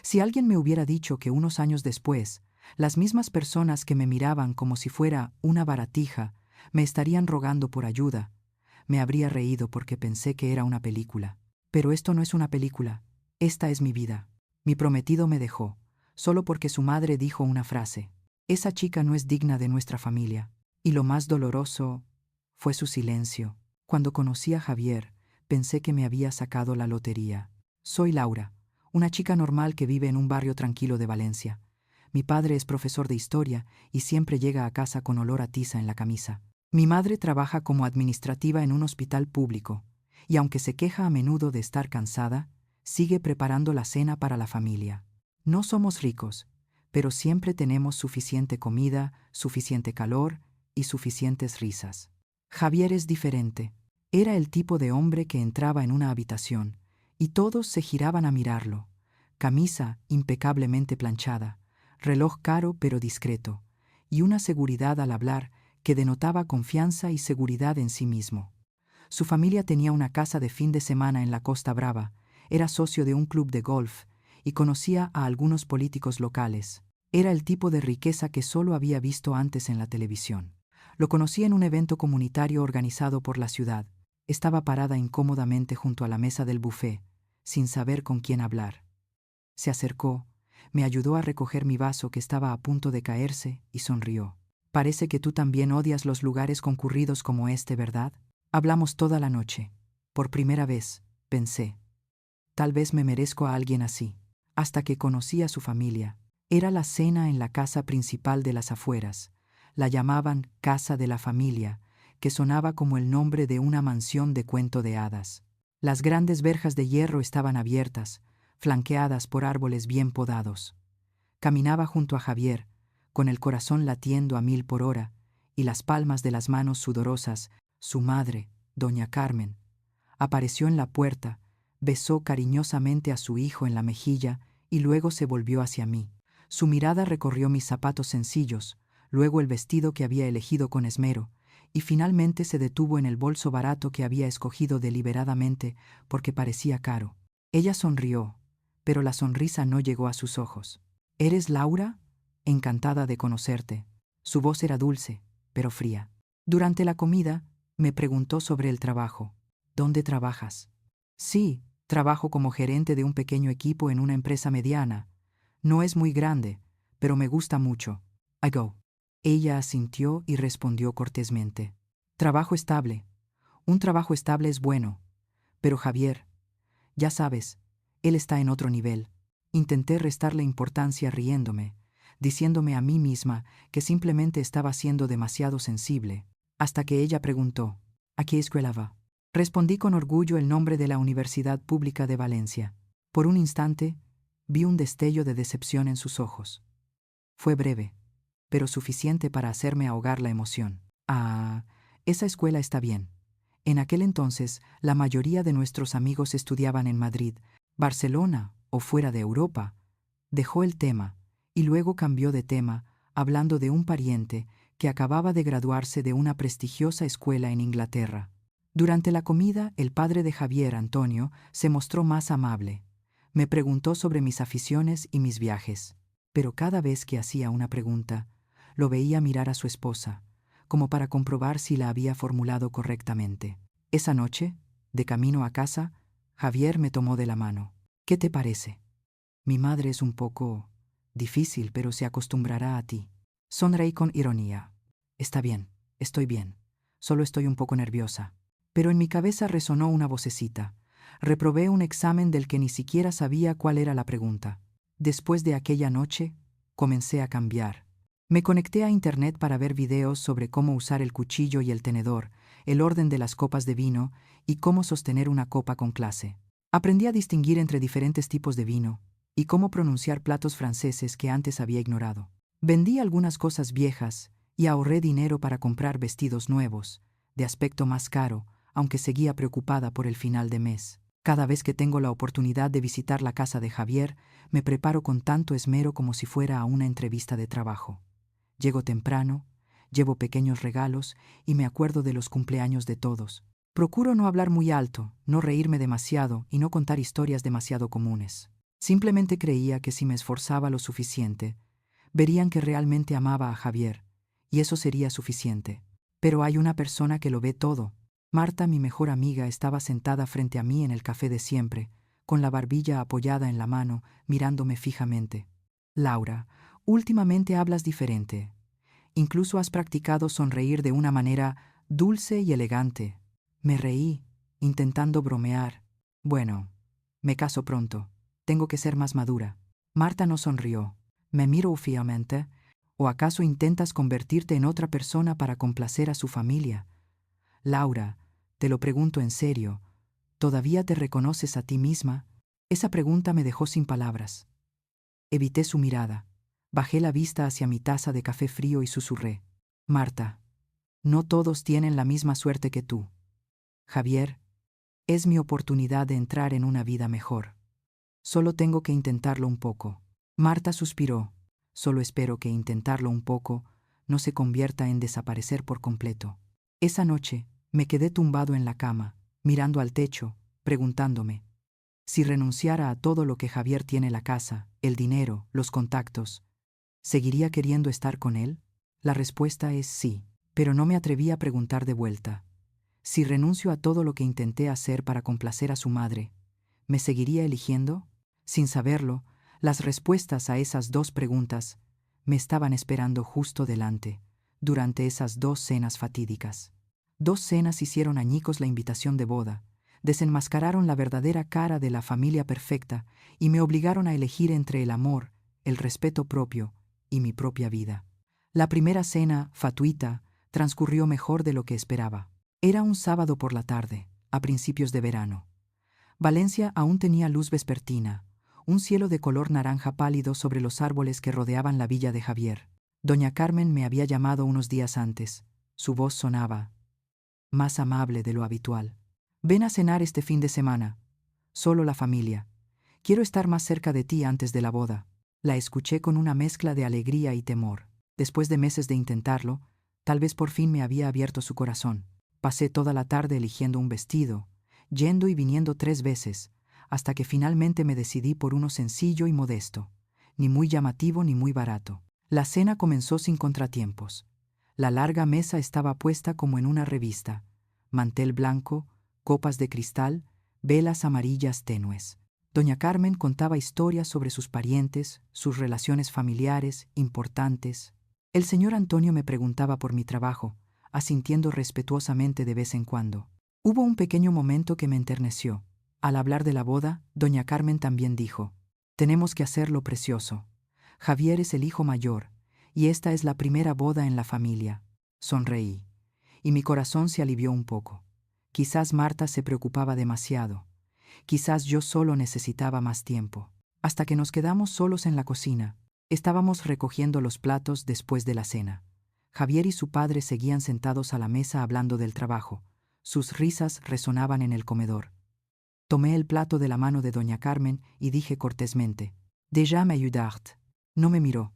Si alguien me hubiera dicho que unos años después, las mismas personas que me miraban como si fuera una baratija, me estarían rogando por ayuda, me habría reído porque pensé que era una película. Pero esto no es una película, esta es mi vida. Mi prometido me dejó, solo porque su madre dijo una frase. Esa chica no es digna de nuestra familia. Y lo más doloroso fue su silencio. Cuando conocí a Javier, pensé que me había sacado la lotería. Soy Laura, una chica normal que vive en un barrio tranquilo de Valencia. Mi padre es profesor de historia y siempre llega a casa con olor a tiza en la camisa. Mi madre trabaja como administrativa en un hospital público, y aunque se queja a menudo de estar cansada, sigue preparando la cena para la familia. No somos ricos, pero siempre tenemos suficiente comida, suficiente calor y suficientes risas. Javier es diferente. Era el tipo de hombre que entraba en una habitación, y todos se giraban a mirarlo. Camisa impecablemente planchada, reloj caro pero discreto, y una seguridad al hablar que denotaba confianza y seguridad en sí mismo. Su familia tenía una casa de fin de semana en la Costa Brava, era socio de un club de golf y conocía a algunos políticos locales. Era el tipo de riqueza que solo había visto antes en la televisión. Lo conocí en un evento comunitario organizado por la ciudad. Estaba parada incómodamente junto a la mesa del buffet, sin saber con quién hablar. Se acercó, me ayudó a recoger mi vaso que estaba a punto de caerse y sonrió. Parece que tú también odias los lugares concurridos como este, ¿verdad? Hablamos toda la noche. Por primera vez, pensé. Tal vez me merezco a alguien así. Hasta que conocí a su familia. Era la cena en la casa principal de las afueras. La llamaban Casa de la Familia, que sonaba como el nombre de una mansión de cuento de hadas. Las grandes verjas de hierro estaban abiertas, flanqueadas por árboles bien podados. Caminaba junto a Javier, con el corazón latiendo a 1000 por hora, y las palmas de las manos sudorosas. Su madre, doña Carmen, apareció en la puerta, besó cariñosamente a su hijo en la mejilla y luego se volvió hacia mí. Su mirada recorrió mis zapatos sencillos, luego el vestido que había elegido con esmero, y finalmente se detuvo en el bolso barato que había escogido deliberadamente porque parecía caro. Ella sonrió, pero la sonrisa no llegó a sus ojos. ¿Eres Laura? Encantada de conocerte. Su voz era dulce, pero fría. Durante la comida, me preguntó sobre el trabajo. ¿Dónde trabajas? Sí, trabajo como gerente de un pequeño equipo en una empresa mediana. No es muy grande, pero me gusta mucho. I go. Ella asintió y respondió cortésmente. Trabajo estable. Un trabajo estable es bueno. Pero Javier, ya sabes, él está en otro nivel. Intenté restarle importancia riéndome, diciéndome a mí misma que simplemente estaba siendo demasiado sensible, hasta que ella preguntó, ¿a qué escuela va? Respondí con orgullo el nombre de la Universidad Pública de Valencia. Por un instante, vi un destello de decepción en sus ojos. Fue breve, pero suficiente para hacerme ahogar la emoción. Ah, esa escuela está bien. En aquel entonces, la mayoría de nuestros amigos estudiaban en Madrid, Barcelona o fuera de Europa. Dejó el tema y luego cambió de tema, hablando de un pariente que acababa de graduarse de una prestigiosa escuela en Inglaterra. Durante la comida, el padre de Javier, Antonio, se mostró más amable. Me preguntó sobre mis aficiones y mis viajes, pero cada vez que hacía una pregunta, lo veía mirar a su esposa, como para comprobar si la había formulado correctamente. Esa noche, de camino a casa, Javier me tomó de la mano. ¿Qué te parece? Mi madre es un poco difícil, pero se acostumbrará a ti. Sonreí con ironía. Está bien, estoy bien. Solo estoy un poco nerviosa. Pero en mi cabeza resonó una vocecita. Reprobé un examen del que ni siquiera sabía cuál era la pregunta. Después de aquella noche, comencé a cambiar. Me conecté a Internet para ver videos sobre cómo usar el cuchillo y el tenedor, el orden de las copas de vino y cómo sostener una copa con clase. Aprendí a distinguir entre diferentes tipos de vino y cómo pronunciar platos franceses que antes había ignorado. Vendí algunas cosas viejas y ahorré dinero para comprar vestidos nuevos, de aspecto más caro, aunque seguía preocupada por el final de mes. Cada vez que tengo la oportunidad de visitar la casa de Javier, me preparo con tanto esmero como si fuera a una entrevista de trabajo. Llego temprano, llevo pequeños regalos y me acuerdo de los cumpleaños de todos. Procuro no hablar muy alto, no reírme demasiado y no contar historias demasiado comunes. Simplemente creía que si me esforzaba lo suficiente, verían que realmente amaba a Javier, y eso sería suficiente. Pero hay una persona que lo ve todo. Marta, mi mejor amiga, estaba sentada frente a mí en el café de siempre, con la barbilla apoyada en la mano, mirándome fijamente. Laura, últimamente hablas diferente. Incluso has practicado sonreír de una manera dulce y elegante. Me reí, intentando bromear. Bueno, me caso pronto. Tengo que ser más madura. Marta no sonrió. Me miró fijamente. ¿O acaso intentas convertirte en otra persona para complacer a su familia? Laura, te lo pregunto en serio. ¿Todavía te reconoces a ti misma? Esa pregunta me dejó sin palabras. Evité su mirada. Bajé la vista hacia mi taza de café frío y susurré. Marta, no todos tienen la misma suerte que tú. Javier, es mi oportunidad de entrar en una vida mejor. Solo tengo que intentarlo un poco. Marta suspiró. Solo espero que intentarlo un poco no se convierta en desaparecer por completo. Esa noche me quedé tumbado en la cama, mirando al techo, preguntándome, si renunciara a todo lo que Javier tiene, la casa, el dinero, los contactos, ¿seguiría queriendo estar con él? La respuesta es sí, pero no me atreví a preguntar de vuelta. Si renuncio a todo lo que intenté hacer para complacer a su madre, ¿me seguiría eligiendo? Sin saberlo, las respuestas a esas dos preguntas me estaban esperando justo delante, durante esas 2 cenas fatídicas. 2 cenas hicieron añicos la invitación de boda, desenmascararon la verdadera cara de la familia perfecta y me obligaron a elegir entre el amor, el respeto propio y mi propia vida. La primera cena, fatuita, transcurrió mejor de lo que esperaba. Era un sábado por la tarde, a principios de verano. Valencia aún tenía luz vespertina, un cielo de color naranja pálido sobre los árboles que rodeaban la villa de Javier. Doña Carmen me había llamado unos días antes. Su voz sonaba más amable de lo habitual. Ven a cenar este fin de semana. Solo la familia. Quiero estar más cerca de ti antes de la boda. La escuché con una mezcla de alegría y temor. Después de meses de intentarlo, tal vez por fin me había abierto su corazón. Pasé toda la tarde eligiendo un vestido, yendo y viniendo 3 veces, hasta que finalmente me decidí por uno sencillo y modesto, ni muy llamativo ni muy barato. La cena comenzó sin contratiempos. La larga mesa estaba puesta como en una revista, mantel blanco, copas de cristal, velas amarillas tenues. Doña Carmen contaba historias sobre sus parientes, sus relaciones familiares, importantes. El señor Antonio me preguntaba por mi trabajo, asintiendo respetuosamente de vez en cuando. Hubo un pequeño momento que me enterneció. Al hablar de la boda, doña Carmen también dijo, tenemos que hacerlo precioso. Javier es el hijo mayor, y esta es la primera boda en la familia. Sonreí, y mi corazón se alivió un poco. Quizás Marta se preocupaba demasiado. Quizás yo solo necesitaba más tiempo. Hasta que nos quedamos solos en la cocina. Estábamos recogiendo los platos después de la cena. Javier y su padre seguían sentados a la mesa hablando del trabajo. Sus risas resonaban en el comedor. Tomé el plato de la mano de doña Carmen y dije cortésmente, «Déjà m'ayudart». No me miró.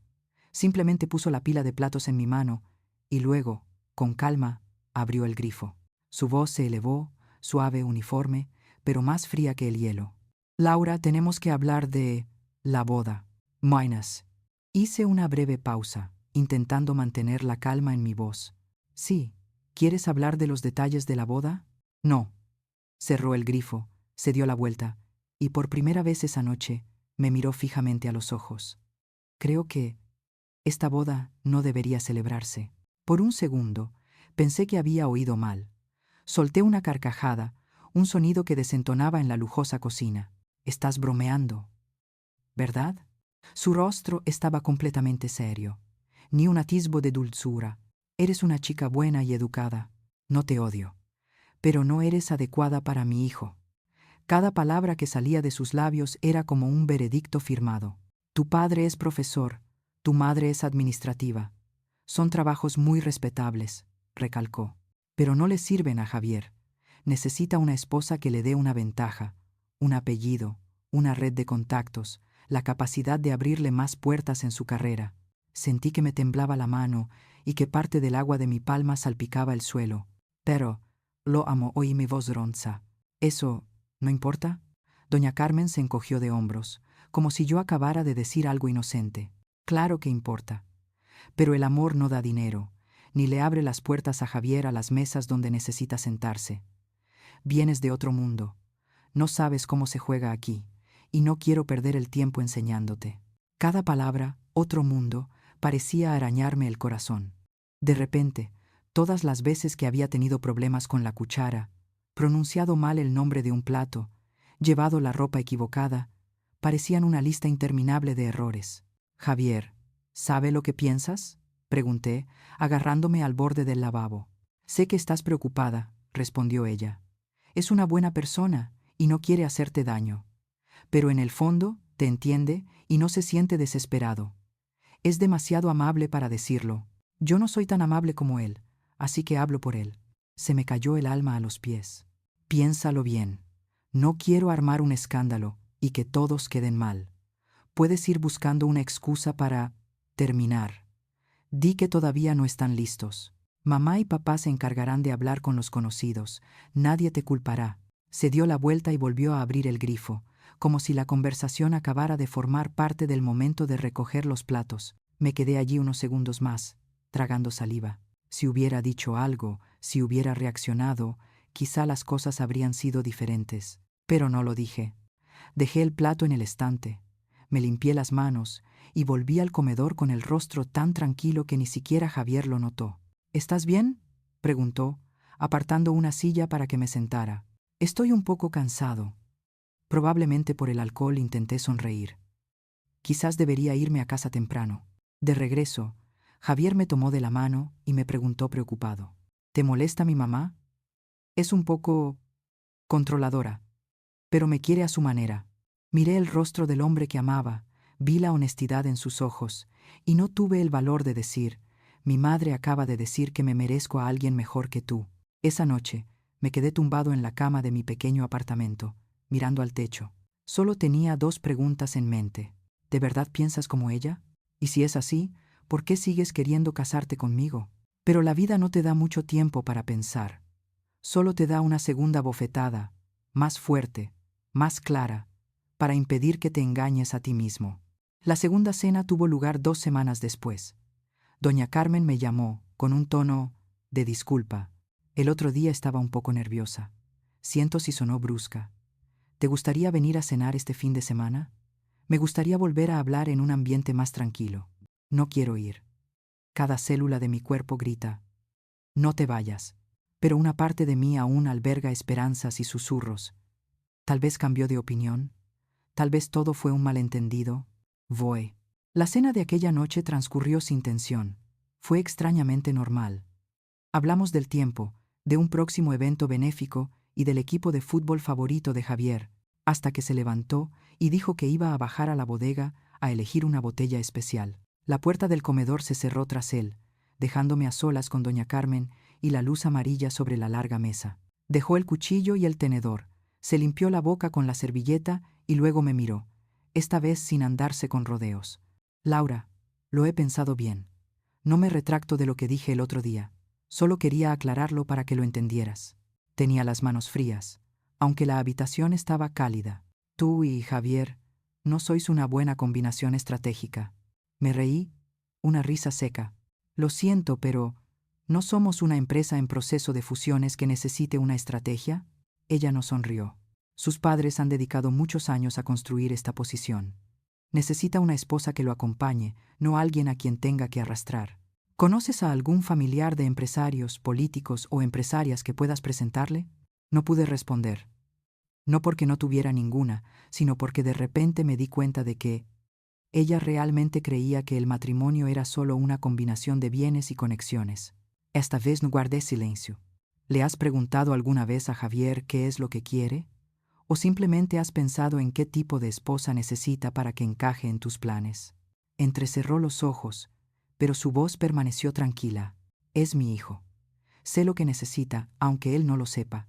Simplemente puso la pila de platos en mi mano y luego, con calma, abrió el grifo. Su voz se elevó, suave, uniforme, pero más fría que el hielo. «Laura, tenemos que hablar de la boda. Mainas». Hice una breve pausa, intentando mantener la calma en mi voz. «Sí, ¿quieres hablar de los detalles de la boda?» «No». Cerró el grifo, se dio la vuelta, y por primera vez esa noche me miró fijamente a los ojos. Creo que esta boda no debería celebrarse. Por un segundo, pensé que había oído mal. Solté una carcajada, un sonido que desentonaba en la lujosa cocina. «Estás bromeando, ¿verdad?» Su rostro estaba completamente serio. Ni un atisbo de dulzura. «Eres una chica buena y educada. No te odio. Pero no eres adecuada para mi hijo». Cada palabra que salía de sus labios era como un veredicto firmado. «Tu padre es profesor, tu madre es administrativa. Son trabajos muy respetables», recalcó. «Pero no le sirven a Javier. Necesita una esposa que le dé una ventaja, un apellido, una red de contactos, la capacidad de abrirle más puertas en su carrera». Sentí que me temblaba la mano y que parte del agua de mi palma salpicaba el suelo. «Pero, lo amo», oí mi voz ronza. «Eso, ¿no importa?» Doña Carmen se encogió de hombros. como si yo acabara de decir algo inocente. Claro que importa. Pero el amor no da dinero, ni le abre las puertas a Javier a las mesas donde necesita sentarse. Vienes de otro mundo. No sabes cómo se juega aquí, y no quiero perder el tiempo enseñándote. Cada palabra, otro mundo, parecía arañarme el corazón. De repente, todas las veces que había tenido problemas con la cuchara, pronunciado mal el nombre de un plato, llevado la ropa equivocada, parecían una lista interminable de errores. Javier, ¿sabe lo que piensas?, pregunté, agarrándome al borde del lavabo. Sé que estás preocupada, respondió ella. Es una buena persona y no quiere hacerte daño. Pero en el fondo, te entiende y no se siente desesperado. Es demasiado amable para decirlo. Yo no soy tan amable como él, así que hablo por él. Se me cayó el alma a los pies. Piénsalo bien. No quiero armar un escándalo y que todos queden mal. Puedes ir buscando una excusa para terminar. Di que todavía no están listos. Mamá y papá se encargarán de hablar con los conocidos. Nadie te culpará. Se dio la vuelta y volvió a abrir el grifo, como si la conversación acabara de formar parte del momento de recoger los platos. Me quedé allí unos segundos más, tragando saliva. Si hubiera dicho algo, si hubiera reaccionado, quizá las cosas habrían sido diferentes. Pero no lo dije. Dejé el plato en el estante. Me limpié las manos y volví al comedor con el rostro tan tranquilo que ni siquiera Javier lo notó. ¿Estás bien?, preguntó, apartando una silla para que me sentara. Estoy un poco cansado. Probablemente por el alcohol intenté sonreír. Quizás debería irme a casa temprano. De regreso, Javier me tomó de la mano y me preguntó preocupado. ¿Te molesta mi mamá? Es un poco controladora, pero me quiere a su manera. Miré el rostro del hombre que amaba, vi la honestidad en sus ojos, y no tuve el valor de decir, mi madre acaba de decir que me merezco a alguien mejor que tú. Esa noche, me quedé tumbado en la cama de mi pequeño apartamento, mirando al techo. Solo tenía dos preguntas en mente. ¿De verdad piensas como ella? Y si es así, ¿por qué sigues queriendo casarte conmigo? Pero la vida no te da mucho tiempo para pensar. Solo te da una segunda bofetada, más fuerte, más clara, para impedir que te engañes a ti mismo. La segunda cena tuvo lugar 2 semanas después. Doña Carmen me llamó, con un tono de disculpa. El otro día estaba un poco nerviosa. Siento si sonó brusca. ¿Te gustaría venir a cenar este fin de semana? Me gustaría volver a hablar en un ambiente más tranquilo. No quiero ir. Cada célula de mi cuerpo grita, no te vayas. Pero una parte de mí aún alberga esperanzas y susurros. Tal vez cambió de opinión. Tal vez todo fue un malentendido. Voy. La cena de aquella noche transcurrió sin tensión. Fue extrañamente normal. Hablamos del tiempo, de un próximo evento benéfico y del equipo de fútbol favorito de Javier, hasta que se levantó y dijo que iba a bajar a la bodega a elegir una botella especial. La puerta del comedor se cerró tras él, dejándome a solas con doña Carmen y la luz amarilla sobre la larga mesa. Dejó el cuchillo y el tenedor, se limpió la boca con la servilleta y luego me miró, esta vez sin andarse con rodeos. Laura, lo he pensado bien. No me retracto de lo que dije el otro día. Solo quería aclararlo para que lo entendieras. Tenía las manos frías, aunque la habitación estaba cálida. Tú y Javier no sois una buena combinación estratégica. Me reí, una risa seca. Lo siento, pero ¿no somos una empresa en proceso de fusiones que necesite una estrategia? Ella no sonrió. Sus padres han dedicado muchos años a construir esta posición. Necesita una esposa que lo acompañe, no alguien a quien tenga que arrastrar. ¿Conoces a algún familiar de empresarios, políticos o empresarias que puedas presentarle? No pude responder. No porque no tuviera ninguna, sino porque de repente me di cuenta de que ella realmente creía que el matrimonio era solo una combinación de bienes y conexiones. Esta vez no guardé silencio. ¿Le has preguntado alguna vez a Javier qué es lo que quiere? ¿O simplemente has pensado en qué tipo de esposa necesita para que encaje en tus planes? Entrecerró los ojos, pero su voz permaneció tranquila. Es mi hijo. Sé lo que necesita, aunque él no lo sepa.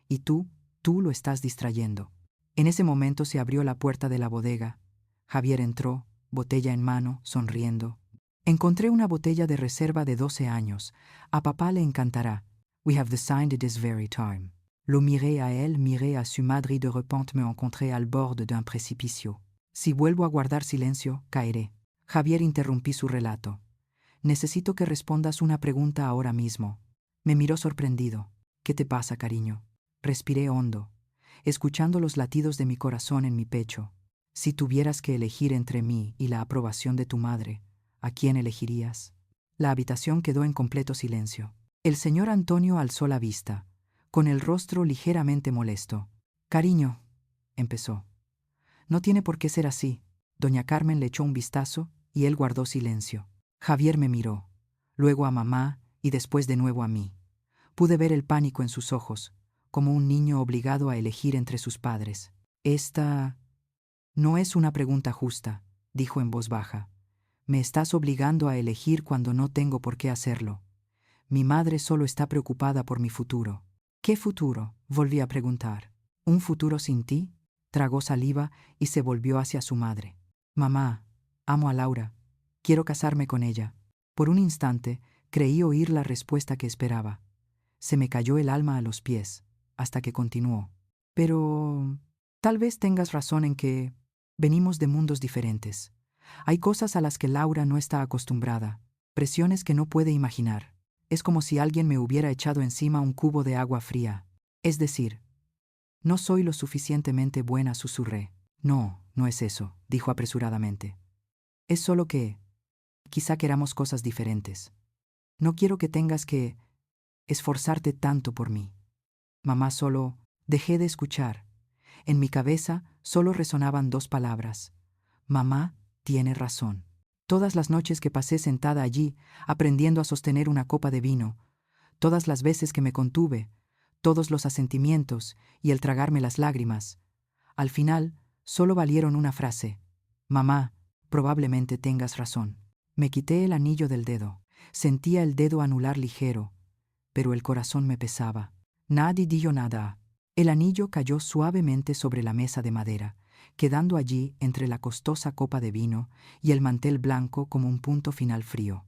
Y tú lo estás distrayendo. En ese momento se abrió la puerta de la bodega. Javier entró, botella en mano, sonriendo. Encontré una botella de reserva de 12 años. A papá le encantará. We have decided this very time. Lo miré a él, miré a su madre y de repente me encontré al borde d'un précipicio. Si vuelvo a guardar silencio, caeré. Javier interrumpí su relato. Necesito que respondas una pregunta ahora mismo. Me miró sorprendido. ¿Qué te pasa, cariño? Respiré hondo, escuchando los latidos de mi corazón en mi pecho. Si tuvieras que elegir entre mí y la aprobación de tu madre, ¿a quién elegirías? La habitación quedó en completo silencio. El señor Antonio alzó la vista, con el rostro ligeramente molesto. Cariño, empezó. No tiene por qué ser así. Doña Carmen le echó un vistazo y él guardó silencio. Javier me miró, luego a mamá y después de nuevo a mí. Pude ver el pánico en sus ojos, como un niño obligado a elegir entre sus padres. Esta no es una pregunta justa, dijo en voz baja. Me estás obligando a elegir cuando no tengo por qué hacerlo. Mi madre solo está preocupada por mi futuro. ¿Qué futuro?, volví a preguntar. ¿Un futuro sin ti? Tragó saliva y se volvió hacia su madre. Mamá, amo a Laura. Quiero casarme con ella. Por un instante creí oír la respuesta que esperaba. Se me cayó el alma a los pies, hasta que continuó. Pero tal vez tengas razón en que venimos de mundos diferentes. Hay cosas a las que Laura no está acostumbrada, presiones que no puede imaginar. Es como si alguien me hubiera echado encima un cubo de agua fría. Es decir, no soy lo suficientemente buena, susurré. No, no es eso, dijo apresuradamente. Es solo que quizá queramos cosas diferentes. No quiero que tengas que esforzarte tanto por mí. Mamá, solo dejé de escuchar. En mi cabeza solo resonaban dos palabras. Mamá tiene razón. Todas las noches que pasé sentada allí, aprendiendo a sostener una copa de vino, todas las veces que me contuve, todos los asentimientos y el tragarme las lágrimas, al final solo valieron una frase. Mamá, probablemente tengas razón. Me quité el anillo del dedo. Sentía el dedo anular ligero, pero el corazón me pesaba. Nadie dijo nada. El anillo cayó suavemente sobre la mesa de madera, quedando allí entre la costosa copa de vino y el mantel blanco como un punto final frío.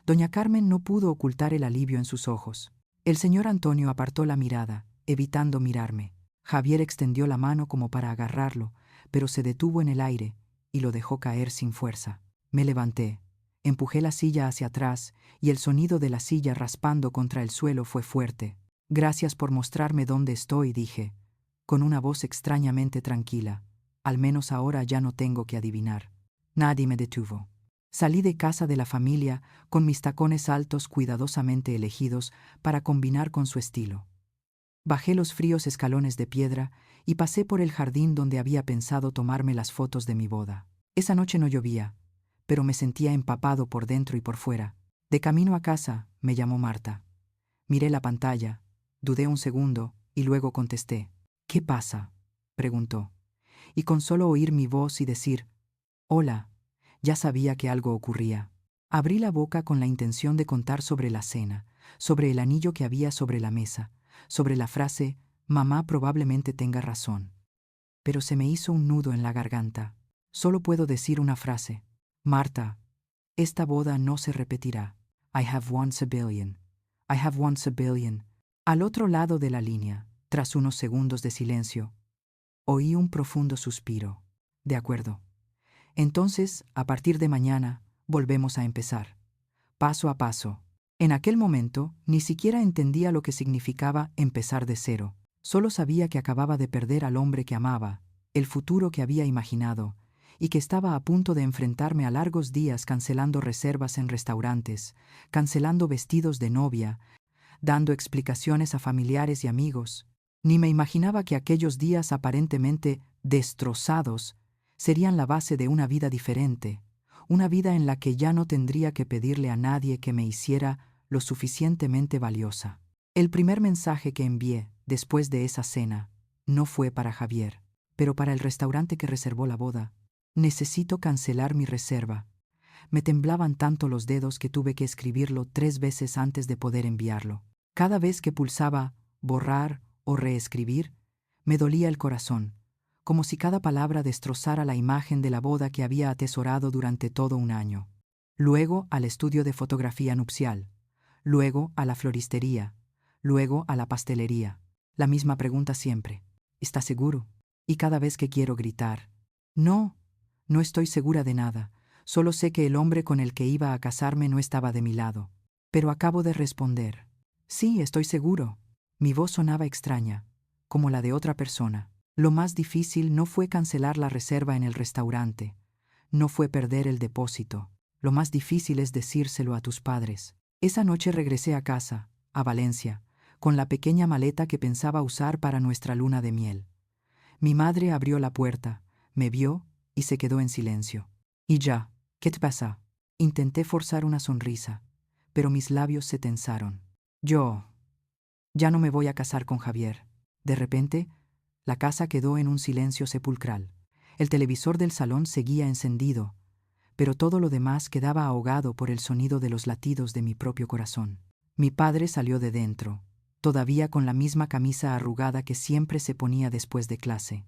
Doña Carmen no pudo ocultar el alivio en sus ojos. El señor Antonio apartó la mirada, evitando mirarme. Javier extendió la mano como para agarrarlo, pero se detuvo en el aire y lo dejó caer sin fuerza. Me levanté, empujé la silla hacia atrás y el sonido de la silla raspando contra el suelo fue fuerte. Gracias por mostrarme dónde estoy, dije, con una voz extrañamente tranquila. Al menos ahora ya no tengo que adivinar. Nadie me detuvo. Salí de casa de la familia con mis tacones altos cuidadosamente elegidos para combinar con su estilo. Bajé los fríos escalones de piedra y pasé por el jardín donde había pensado tomarme las fotos de mi boda. Esa noche no llovía, pero me sentía empapado por dentro y por fuera. De camino a casa, me llamó Marta. Miré la pantalla, dudé un segundo y luego contesté. ¿Qué pasa?, preguntó. Y con solo oír mi voz y decir, hola, ya sabía que algo ocurría. Abrí la boca con la intención de contar sobre la cena, sobre el anillo que había sobre la mesa, sobre la frase, mamá probablemente tenga razón. Pero se me hizo un nudo en la garganta. Solo puedo decir una frase. Marta, esta boda no se repetirá. I have once a billion. I have once a billion. Al otro lado de la línea, tras unos segundos de silencio, oí un profundo suspiro. De acuerdo. Entonces, a partir de mañana, volvemos a empezar. Paso a paso. En aquel momento, ni siquiera entendía lo que significaba empezar de cero. Solo sabía que acababa de perder al hombre que amaba, el futuro que había imaginado, y que estaba a punto de enfrentarme a largos días cancelando reservas en restaurantes, cancelando vestidos de novia, dando explicaciones a familiares y amigos. Ni me imaginaba que aquellos días aparentemente destrozados serían la base de una vida diferente, una vida en la que ya no tendría que pedirle a nadie que me hiciera lo suficientemente valiosa. El primer mensaje que envié después de esa cena no fue para Javier, pero para el restaurante que reservó la boda. Necesito cancelar mi reserva. Me temblaban tanto los dedos que tuve que escribirlo 3 veces antes de poder enviarlo. Cada vez que pulsaba borrar o reescribir, me dolía el corazón, como si cada palabra destrozara la imagen de la boda que había atesorado durante todo un año. Luego al estudio de fotografía nupcial, luego a la floristería, luego a la pastelería. La misma pregunta siempre. ¿Estás seguro? Y cada vez que quiero gritar, no, No estoy segura de nada, solo sé que el hombre con el que iba a casarme no estaba de mi lado. Pero acabo de responder. Sí, estoy seguro. Mi voz sonaba extraña, como la de otra persona. Lo más difícil no fue cancelar la reserva en el restaurante, no fue perder el depósito. Lo más difícil es decírselo a tus padres. Esa noche regresé a casa, a Valencia, con la pequeña maleta que pensaba usar para nuestra luna de miel. Mi madre abrió la puerta, me vio y se quedó en silencio. ¿Y ya? ¿Qué te pasa? Intenté forzar una sonrisa, pero mis labios se tensaron. Ya no me voy a casar con Javier. De repente, la casa quedó en un silencio sepulcral. El televisor del salón seguía encendido, pero todo lo demás quedaba ahogado por el sonido de los latidos de mi propio corazón. Mi padre salió de dentro, todavía con la misma camisa arrugada que siempre se ponía después de clase.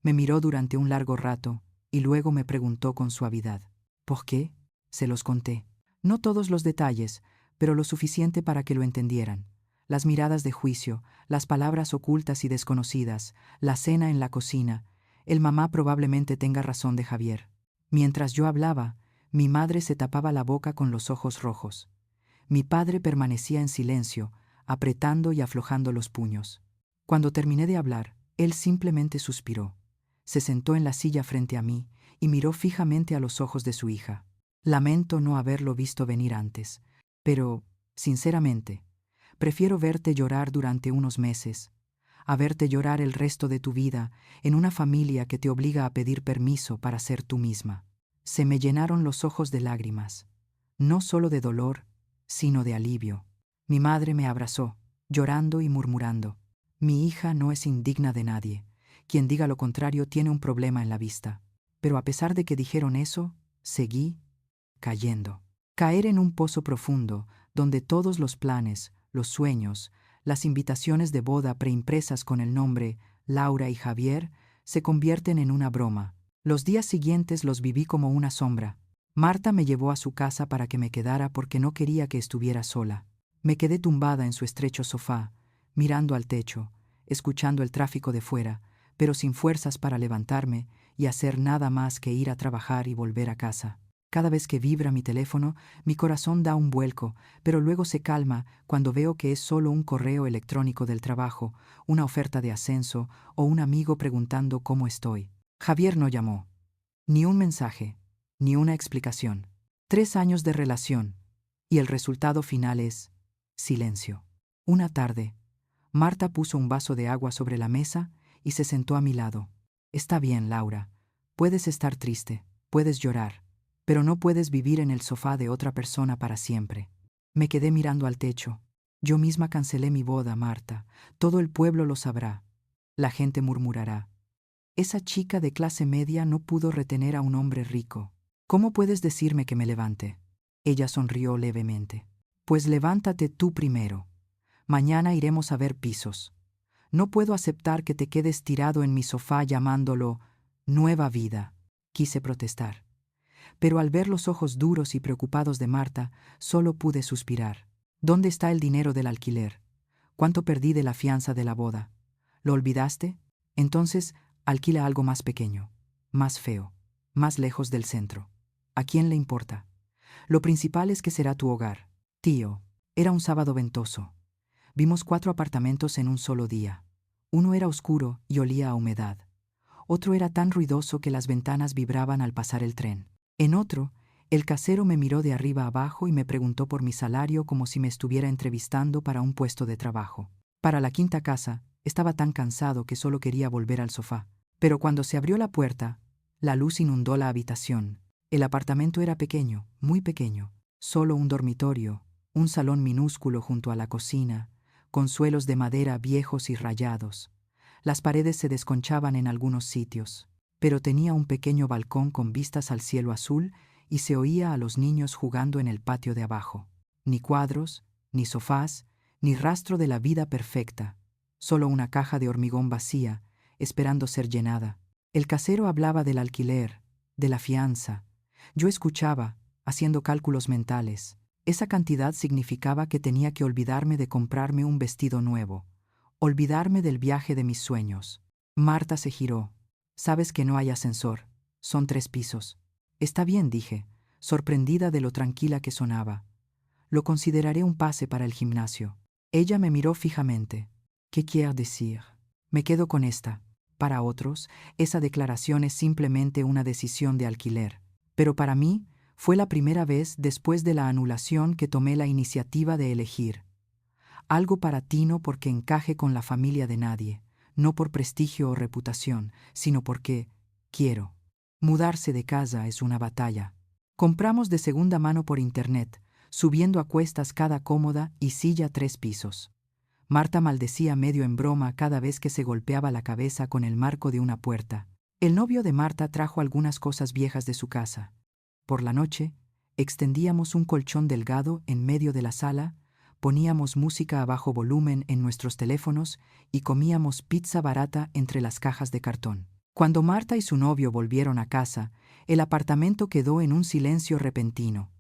Me miró durante un largo rato y luego me preguntó con suavidad. ¿Por qué? Se los conté. No todos los detalles, pero lo suficiente para que lo entendieran. Las miradas de juicio, las palabras ocultas y desconocidas, la cena en la cocina. El mamá probablemente tenga razón de Javier. Mientras yo hablaba, mi madre se tapaba la boca con los ojos rojos. Mi padre permanecía en silencio, apretando y aflojando los puños. Cuando terminé de hablar, él simplemente suspiró. Se sentó en la silla frente a mí y miró fijamente a los ojos de su hija. Lamento no haberlo visto venir antes, pero, sinceramente, prefiero verte llorar durante unos meses, a verte llorar el resto de tu vida en una familia que te obliga a pedir permiso para ser tú misma. Se me llenaron los ojos de lágrimas, no solo de dolor, sino de alivio. Mi madre me abrazó, llorando y murmurando. Mi hija no es indigna de nadie. Quien diga lo contrario tiene un problema en la vista. Pero a pesar de que dijeron eso, seguí cayendo. Caer en un pozo profundo, donde todos los planes, los sueños, las invitaciones de boda preimpresas con el nombre Laura y Javier se convierten en una broma. Los días siguientes los viví como una sombra. Marta me llevó a su casa para que me quedara porque no quería que estuviera sola. Me quedé tumbada en su estrecho sofá, mirando al techo, escuchando el tráfico de fuera, pero sin fuerzas para levantarme y hacer nada más que ir a trabajar y volver a casa. Cada vez que vibra mi teléfono, mi corazón da un vuelco, pero luego se calma cuando veo que es solo un correo electrónico del trabajo, una oferta de ascenso o un amigo preguntando cómo estoy. Javier no llamó. Ni un mensaje, ni una explicación. 3 años de relación, y el resultado final es silencio. Una tarde, Marta puso un vaso de agua sobre la mesa y se sentó a mi lado. Está bien, Laura. Puedes estar triste, puedes llorar, pero no puedes vivir en el sofá de otra persona para siempre. Me quedé mirando al techo. Yo misma cancelé mi boda, Marta. Todo el pueblo lo sabrá. La gente murmurará. Esa chica de clase media no pudo retener a un hombre rico. ¿Cómo puedes decirme que me levante? Ella sonrió levemente. Pues levántate tú primero. Mañana iremos a ver pisos. No puedo aceptar que te quedes tirado en mi sofá llamándolo nueva vida. Quise protestar. Pero al ver los ojos duros y preocupados de Marta, solo pude suspirar. ¿Dónde está el dinero del alquiler? ¿Cuánto perdí de la fianza de la boda? ¿Lo olvidaste? Entonces, alquila algo más pequeño, más feo, más lejos del centro. ¿A quién le importa? Lo principal es que será tu hogar. Tío, era un sábado ventoso. Vimos 4 apartamentos en un solo día. Uno era oscuro y olía a humedad. Otro era tan ruidoso que las ventanas vibraban al pasar el tren. En otro, el casero me miró de arriba abajo y me preguntó por mi salario como si me estuviera entrevistando para un puesto de trabajo. Para la quinta casa, estaba tan cansado que solo quería volver al sofá. Pero cuando se abrió la puerta, la luz inundó la habitación. El apartamento era pequeño, muy pequeño. Solo un dormitorio, un salón minúsculo junto a la cocina, con suelos de madera viejos y rayados. Las paredes se desconchaban en algunos sitios, pero tenía un pequeño balcón con vistas al cielo azul y se oía a los niños jugando en el patio de abajo. Ni cuadros, ni sofás, ni rastro de la vida perfecta, solo una caja de hormigón vacía, esperando ser llenada. El casero hablaba del alquiler, de la fianza. Yo escuchaba, haciendo cálculos mentales. Esa cantidad significaba que tenía que olvidarme de comprarme un vestido nuevo, olvidarme del viaje de mis sueños. Marta se giró. Sabes que no hay ascensor. Son 3 pisos. Está bien, dije, sorprendida de lo tranquila que sonaba. Lo consideraré un pase para el gimnasio. Ella me miró fijamente. ¿Qué quiere decir? Me quedo con esta. Para otros, esa declaración es simplemente una decisión de alquiler. Pero para mí, fue la primera vez después de la anulación que tomé la iniciativa de elegir. Algo para Tino porque encaje con la familia de nadie, no por prestigio o reputación, sino porque quiero. Mudarse de casa es una batalla. Compramos de segunda mano por internet, subiendo a cuestas cada cómoda y silla 3 pisos. Marta maldecía medio en broma cada vez que se golpeaba la cabeza con el marco de una puerta. El novio de Marta trajo algunas cosas viejas de su casa. Por la noche, extendíamos un colchón delgado en medio de la sala, poníamos música a bajo volumen en nuestros teléfonos y comíamos pizza barata entre las cajas de cartón. Cuando Marta y su novio volvieron a casa, el apartamento quedó en un silencio repentino.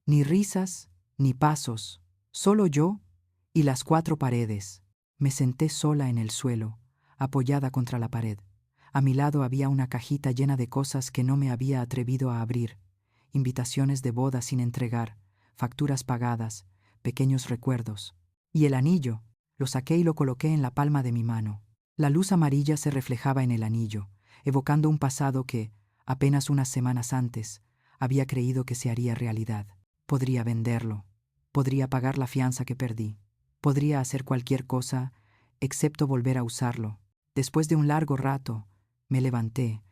Ni risas, ni pasos, solo yo y las 4 paredes. Me senté sola en el suelo, apoyada contra la pared. A mi lado había una cajita llena de cosas que no me había atrevido a abrir. Invitaciones de boda sin entregar, facturas pagadas, pequeños recuerdos. Y el anillo, lo saqué y lo coloqué en la palma de mi mano. La luz amarilla se reflejaba en el anillo, evocando un pasado que, apenas unas semanas antes, había creído que se haría realidad. Podría venderlo, podría pagar la fianza que perdí, podría hacer cualquier cosa, excepto volver a usarlo. Después de un largo rato, me levanté,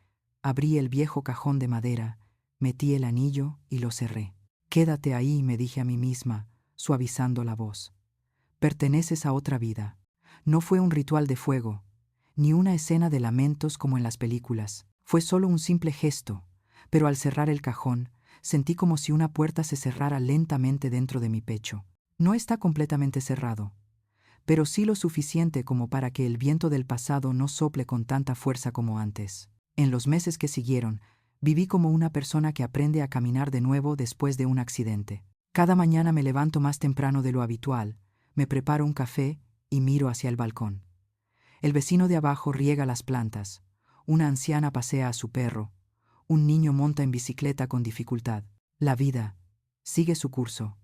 abrí el viejo cajón de madera, metí el anillo y lo cerré. Quédate ahí, me dije a mí misma, suavizando la voz. Perteneces a otra vida. No fue un ritual de fuego, ni una escena de lamentos como en las películas. Fue solo un simple gesto, pero al cerrar el cajón, sentí como si una puerta se cerrara lentamente dentro de mi pecho. No está completamente cerrado, pero sí lo suficiente como para que el viento del pasado no sople con tanta fuerza como antes. En los meses que siguieron, viví como una persona que aprende a caminar de nuevo después de un accidente. Cada mañana me levanto más temprano de lo habitual, me preparo un café y miro hacia el balcón. El vecino de abajo riega las plantas, una anciana pasea a su perro, un niño monta en bicicleta con dificultad. La vida sigue su curso.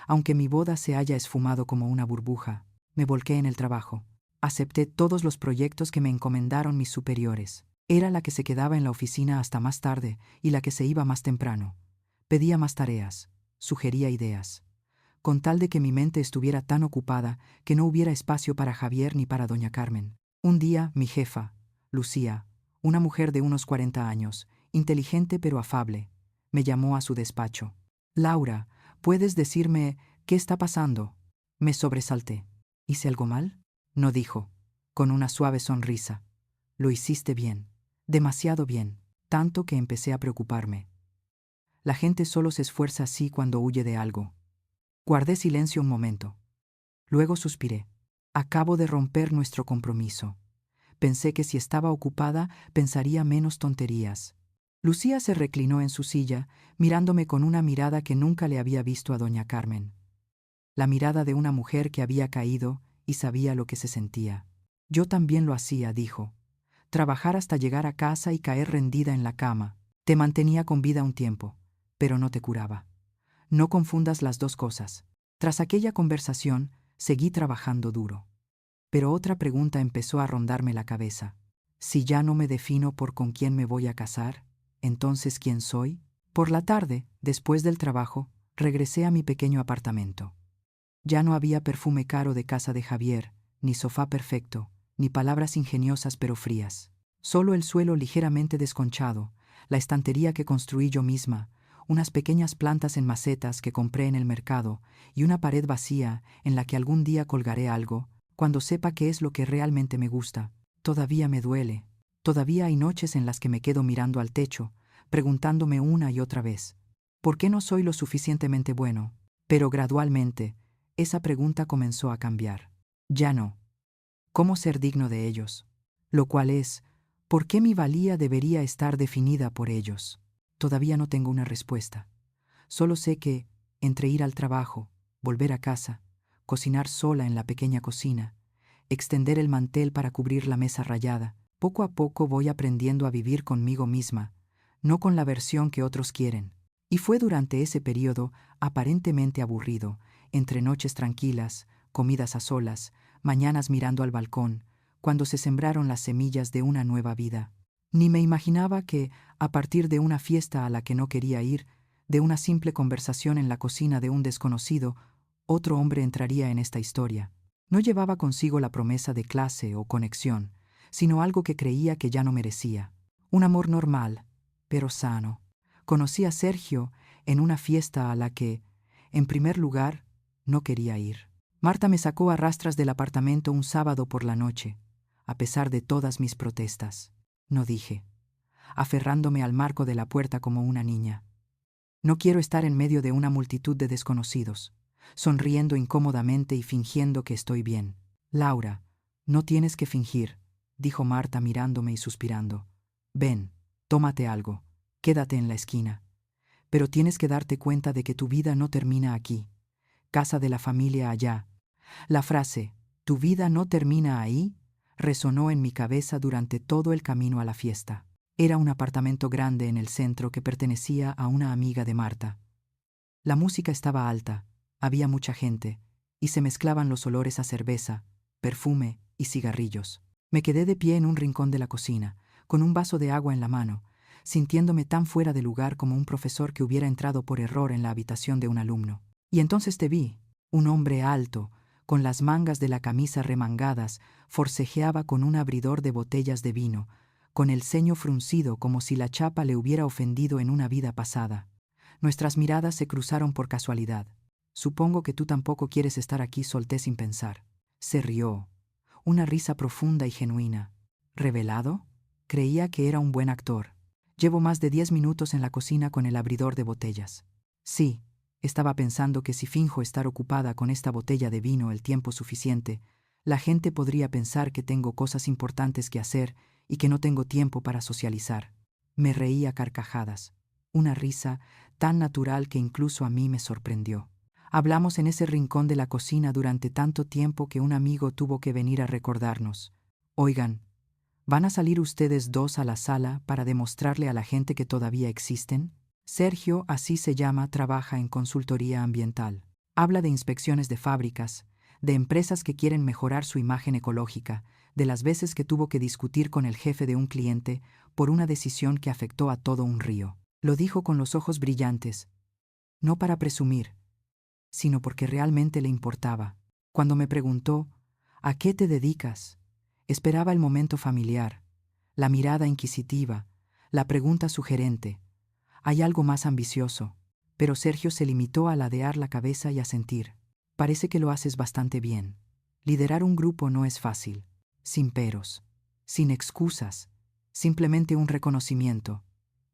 Aunque mi boda se haya esfumado como una burbuja, me volqué en el trabajo. Acepté todos los proyectos que me encomendaron mis superiores. Era la que se quedaba en la oficina hasta más tarde y la que se iba más temprano. Pedía más tareas, sugería ideas, con tal de que mi mente estuviera tan ocupada que no hubiera espacio para Javier ni para doña Carmen. Un día, mi jefa, Lucía, una mujer de unos 40 años, inteligente pero afable, me llamó a su despacho. Laura, ¿puedes decirme qué está pasando? Me sobresalté. ¿Hice algo mal? No, dijo, con una suave sonrisa. Lo hiciste bien, demasiado bien, tanto que empecé a preocuparme. La gente solo se esfuerza así cuando huye de algo. Guardé silencio un momento. Luego suspiré. Acabo de romper nuestro compromiso. Pensé que si estaba ocupada, pensaría menos tonterías. Lucía se reclinó en su silla, mirándome con una mirada que nunca le había visto a doña Carmen. La mirada de una mujer que había caído y sabía lo que se sentía. Yo también lo hacía, dijo. Trabajar hasta llegar a casa y caer rendida en la cama. Te mantenía con vida un tiempo, pero no te curaba. No confundas las dos cosas. Tras aquella conversación, seguí trabajando duro. Pero otra pregunta empezó a rondarme la cabeza. Si ya no me defino por con quién me voy a casar, ¿entonces quién soy? Por la tarde, después del trabajo, regresé a mi pequeño apartamento. Ya no había perfume caro de casa de Javier, ni sofá perfecto, ni palabras ingeniosas pero frías. Solo el suelo ligeramente desconchado, la estantería que construí yo misma, unas pequeñas plantas en macetas que compré en el mercado y una pared vacía en la que algún día colgaré algo, cuando sepa qué es lo que realmente me gusta. Todavía me duele. Todavía hay noches en las que me quedo mirando al techo, preguntándome una y otra vez, ¿por qué no soy lo suficientemente bueno? Pero gradualmente, esa pregunta comenzó a cambiar. Ya no. ¿Cómo ser digno de ellos? Lo cual es, ¿por qué mi valía debería estar definida por ellos? Todavía no tengo una respuesta. Solo sé que, entre ir al trabajo, volver a casa, cocinar sola en la pequeña cocina, extender el mantel para cubrir la mesa rayada, poco a poco voy aprendiendo a vivir conmigo misma, no con la versión que otros quieren. Y fue durante ese periodo aparentemente aburrido, entre noches tranquilas, comidas a solas, mañanas mirando al balcón, cuando se sembraron las semillas de una nueva vida. Ni me imaginaba que, a partir de una fiesta a la que no quería ir, de una simple conversación en la cocina de un desconocido, otro hombre entraría en esta historia. No llevaba consigo la promesa de clase o conexión, sino algo que creía que ya no merecía. Un amor normal, pero sano. Conocí a Sergio en una fiesta a la que, en primer lugar, no quería ir. Marta me sacó a rastras del apartamento un sábado por la noche, a pesar de todas mis protestas. No dije, aferrándome al marco de la puerta como una niña. No quiero estar en medio de una multitud de desconocidos, sonriendo incómodamente y fingiendo que estoy bien. Laura, no tienes que fingir, dijo Marta mirándome y suspirando. Ven, tómate algo, quédate en la esquina. Pero tienes que darte cuenta de que tu vida no termina aquí. Casa de la familia allá. La frase, tu vida no termina ahí, resonó en mi cabeza durante todo el camino a la fiesta. Era un apartamento grande en el centro que pertenecía a una amiga de Marta. La música estaba alta, había mucha gente, y se mezclaban los olores a cerveza, perfume y cigarrillos. Me quedé de pie en un rincón de la cocina, con un vaso de agua en la mano, sintiéndome tan fuera de lugar como un profesor que hubiera entrado por error en la habitación de un alumno. Y entonces te vi, un hombre alto, con las mangas de la camisa remangadas, forcejeaba con un abridor de botellas de vino, con el ceño fruncido como si la chapa le hubiera ofendido en una vida pasada. Nuestras miradas se cruzaron por casualidad. Supongo que tú tampoco quieres estar aquí, solté sin pensar. Se rió, una risa profunda y genuina. ¿Revelado? Creía que era un buen actor. Llevo más de 10 minutos en la cocina con el abridor de botellas. Sí, estaba pensando que si finjo estar ocupada con esta botella de vino el tiempo suficiente, la gente podría pensar que tengo cosas importantes que hacer y que no tengo tiempo para socializar. Me reí a carcajadas, una risa tan natural que incluso a mí me sorprendió. Hablamos en ese rincón de la cocina durante tanto tiempo que un amigo tuvo que venir a recordarnos. Oigan, ¿van a salir ustedes dos a la sala para demostrarle a la gente que todavía existen? Sergio, así se llama, trabaja en consultoría ambiental. Habla de inspecciones de fábricas, de empresas que quieren mejorar su imagen ecológica, de las veces que tuvo que discutir con el jefe de un cliente por una decisión que afectó a todo un río. Lo dijo con los ojos brillantes, no para presumir, sino porque realmente le importaba. Cuando me preguntó, ¿a qué te dedicas?, esperaba el momento familiar, la mirada inquisitiva, la pregunta sugerente. Hay algo más ambicioso. Pero Sergio se limitó a ladear la cabeza y a sentir. Parece que lo haces bastante bien. Liderar un grupo no es fácil. Sin peros, sin excusas, simplemente un reconocimiento.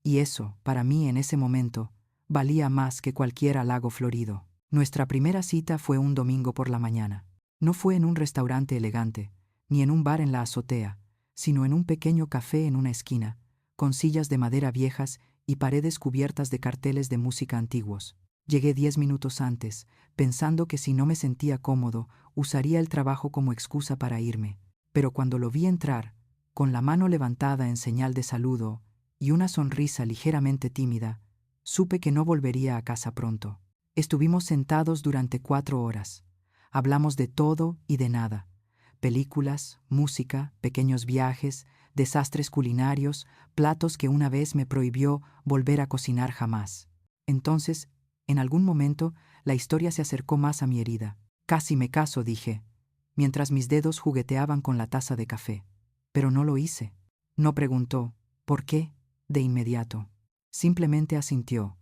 Y eso, para mí en ese momento, valía más que cualquier halago florido. Nuestra primera cita fue un domingo por la mañana. No fue en un restaurante elegante, ni en un bar en la azotea, sino en un pequeño café en una esquina, con sillas de madera viejas y paredes cubiertas de carteles de música antiguos. Llegué 10 minutos antes, pensando que si no me sentía cómodo, usaría el trabajo como excusa para irme. Pero cuando lo vi entrar, con la mano levantada en señal de saludo y una sonrisa ligeramente tímida, supe que no volvería a casa pronto. Estuvimos sentados durante 4 horas. Hablamos de todo y de nada. Películas, música, pequeños viajes, desastres culinarios, platos que una vez me prohibió volver a cocinar jamás. Entonces, en algún momento, la historia se acercó más a mi herida. Casi me caso, dije, mientras mis dedos jugueteaban con la taza de café. Pero no lo hice. No preguntó, ¿por qué?, de inmediato. Simplemente asintió.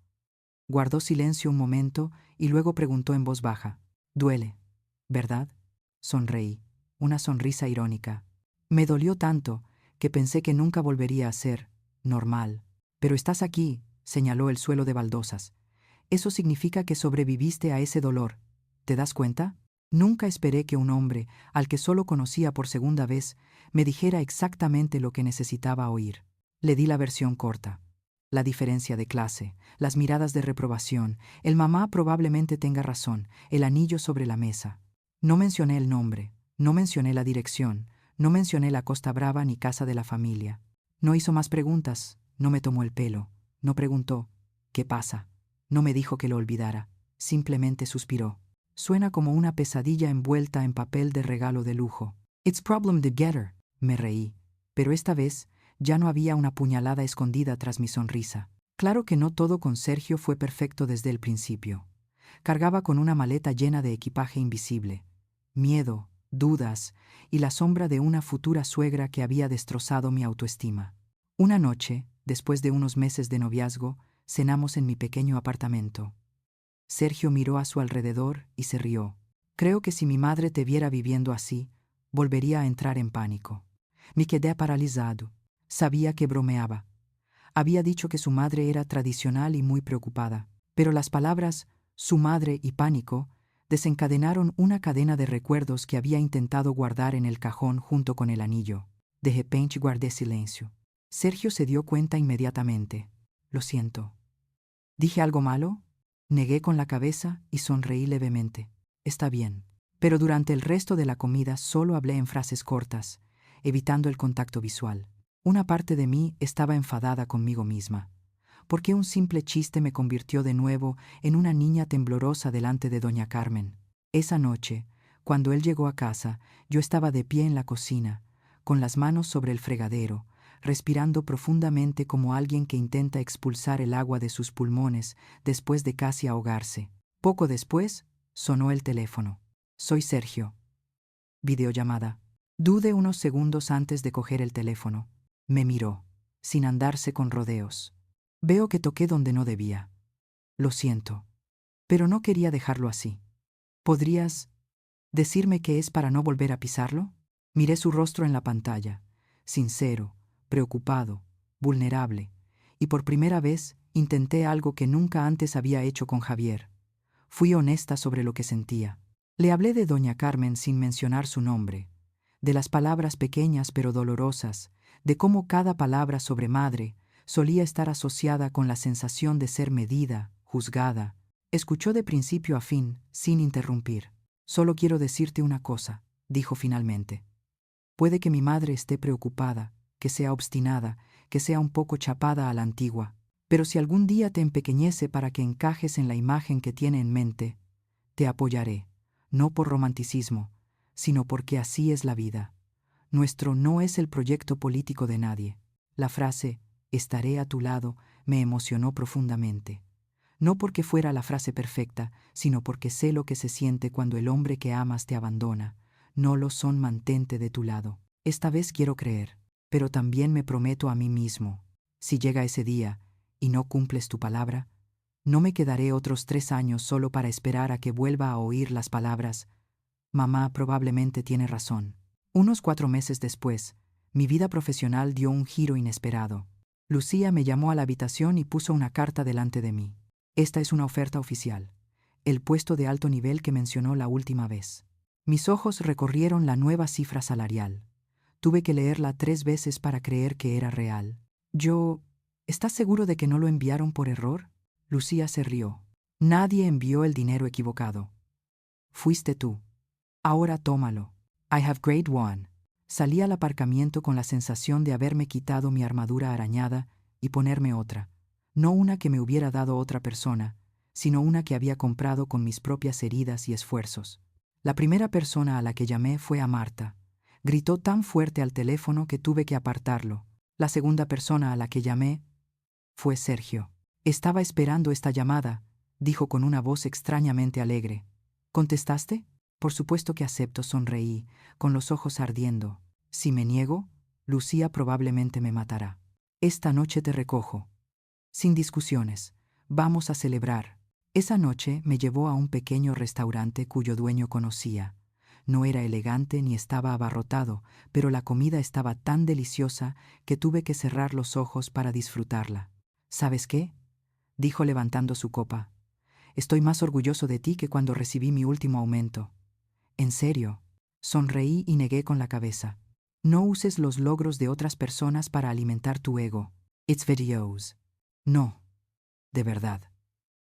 Guardó silencio un momento y luego preguntó en voz baja, «¿Duele, verdad?». Sonreí, una sonrisa irónica. Me dolió tanto que pensé que nunca volvería a ser normal. «Pero estás aquí», señaló el suelo de baldosas. «Eso significa que sobreviviste a ese dolor. ¿Te das cuenta?». Nunca esperé que un hombre, al que solo conocía por segunda vez, me dijera exactamente lo que necesitaba oír. Le di la versión corta. La diferencia de clase, las miradas de reprobación, el mamá probablemente tenga razón, el anillo sobre la mesa. No mencioné el nombre, no mencioné la dirección, no mencioné la Costa Brava ni casa de la familia. No hizo más preguntas, no me tomó el pelo. No preguntó, ¿qué pasa? No me dijo que lo olvidara. Simplemente suspiró. Suena como una pesadilla envuelta en papel de regalo de lujo. It's problem to get her. Me reí. Pero esta vez ya no había una puñalada escondida tras mi sonrisa. Claro que no todo con Sergio fue perfecto desde el principio. Cargaba con una maleta llena de equipaje invisible. Miedo, dudas y la sombra de una futura suegra que había destrozado mi autoestima. Una noche, después de unos meses de noviazgo, cenamos en mi pequeño apartamento. Sergio miró a su alrededor y se rió. Creo que si mi madre te viera viviendo así, volvería a entrar en pánico. Me quedé paralizado. Sabía que bromeaba. Había dicho que su madre era tradicional y muy preocupada, pero las palabras «su madre» y «pánico» desencadenaron una cadena de recuerdos que había intentado guardar en el cajón junto con el anillo. De repente guardé silencio. Sergio se dio cuenta inmediatamente. «Lo siento». ¿Dije algo malo? Negué con la cabeza y sonreí levemente. Está bien. Pero durante el resto de la comida solo hablé en frases cortas, evitando el contacto visual. Una parte de mí estaba enfadada conmigo misma. ¿Por qué un simple chiste me convirtió de nuevo en una niña temblorosa delante de doña Carmen? Esa noche, cuando él llegó a casa, yo estaba de pie en la cocina, con las manos sobre el fregadero, respirando profundamente como alguien que intenta expulsar el agua de sus pulmones después de casi ahogarse. Poco después, sonó el teléfono. Soy Sergio. Videollamada. Dudé unos segundos antes de coger el teléfono. Me miró, sin andarse con rodeos. Veo que toqué donde no debía. Lo siento. Pero no quería dejarlo así. ¿Podrías decirme qué es para no volver a pisarlo? Miré su rostro en la pantalla, sincero, preocupado, vulnerable, y por primera vez intenté algo que nunca antes había hecho con Javier. Fui honesta sobre lo que sentía. Le hablé de doña Carmen sin mencionar su nombre, de las palabras pequeñas pero dolorosas, de cómo cada palabra sobre madre solía estar asociada con la sensación de ser medida, juzgada. Escuchó de principio a fin, sin interrumpir. Solo quiero decirte una cosa, dijo finalmente. Puede que mi madre esté preocupada, que sea obstinada, que sea un poco chapada a la antigua, pero si algún día te empequeñece para que encajes en la imagen que tiene en mente, te apoyaré, no por romanticismo, sino porque así es la vida. Nuestro no es el proyecto político de nadie. La frase «estaré a tu lado» me emocionó profundamente. No porque fuera la frase perfecta, sino porque sé lo que se siente cuando el hombre que amas te abandona. No lo son, mantente de tu lado. Esta vez quiero creer, pero también me prometo a mí mismo. Si llega ese día y no cumples tu palabra, no me quedaré otros 3 años solo para esperar a que vuelva a oír las palabras «Mamá probablemente tiene razón». Unos 4 meses después, mi vida profesional dio un giro inesperado. Lucía me llamó a la habitación y puso una carta delante de mí. Esta es una oferta oficial. El puesto de alto nivel que mencionó la última vez. Mis ojos recorrieron la nueva cifra salarial. Tuve que leerla 3 veces para creer que era real. ¿Estás seguro de que no lo enviaron por error? Lucía se rió. Nadie envió el dinero equivocado. Fuiste tú. Ahora tómalo. I have grade 1. Salí al aparcamiento con la sensación de haberme quitado mi armadura arañada y ponerme otra. No una que me hubiera dado otra persona, sino una que había comprado con mis propias heridas y esfuerzos. La primera persona a la que llamé fue a Marta. Gritó tan fuerte al teléfono que tuve que apartarlo. La segunda persona a la que llamé fue Sergio. Estaba esperando esta llamada, dijo con una voz extrañamente alegre. ¿Contestaste? Por supuesto que acepto, sonreí, con los ojos ardiendo. Si me niego, Lucía probablemente me matará. Esta noche te recojo. Sin discusiones. Vamos a celebrar. Esa noche me llevó a un pequeño restaurante cuyo dueño conocía. No era elegante ni estaba abarrotado, pero la comida estaba tan deliciosa que tuve que cerrar los ojos para disfrutarla. ¿Sabes qué?, dijo levantando su copa. Estoy más orgulloso de ti que cuando recibí mi último aumento. ¿En serio? Sonreí y negué con la cabeza. No uses los logros de otras personas para alimentar tu ego. It's videos. No, de verdad.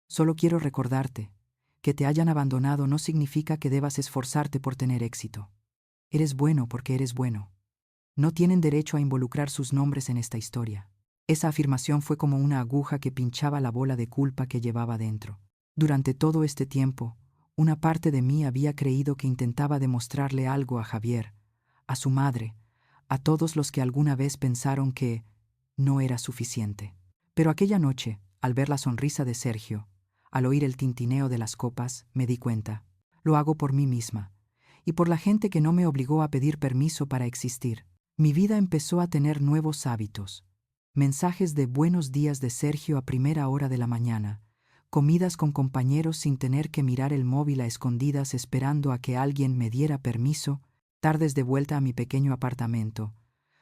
Solo quiero recordarte, que te hayan abandonado no significa que debas esforzarte por tener éxito. Eres bueno porque eres bueno. No tienen derecho a involucrar sus nombres en esta historia. Esa afirmación fue como una aguja que pinchaba la bola de culpa que llevaba dentro. Durante todo este tiempo, una parte de mí había creído que intentaba demostrarle algo a Javier, a su madre, a todos los que alguna vez pensaron que no era suficiente. Pero aquella noche, al ver la sonrisa de Sergio, al oír el tintineo de las copas, me di cuenta. Lo hago por mí misma, y por la gente que no me obligó a pedir permiso para existir. Mi vida empezó a tener nuevos hábitos. Mensajes de buenos días de Sergio a primera hora de la mañana, comidas con compañeros sin tener que mirar el móvil a escondidas esperando a que alguien me diera permiso, tardes de vuelta a mi pequeño apartamento,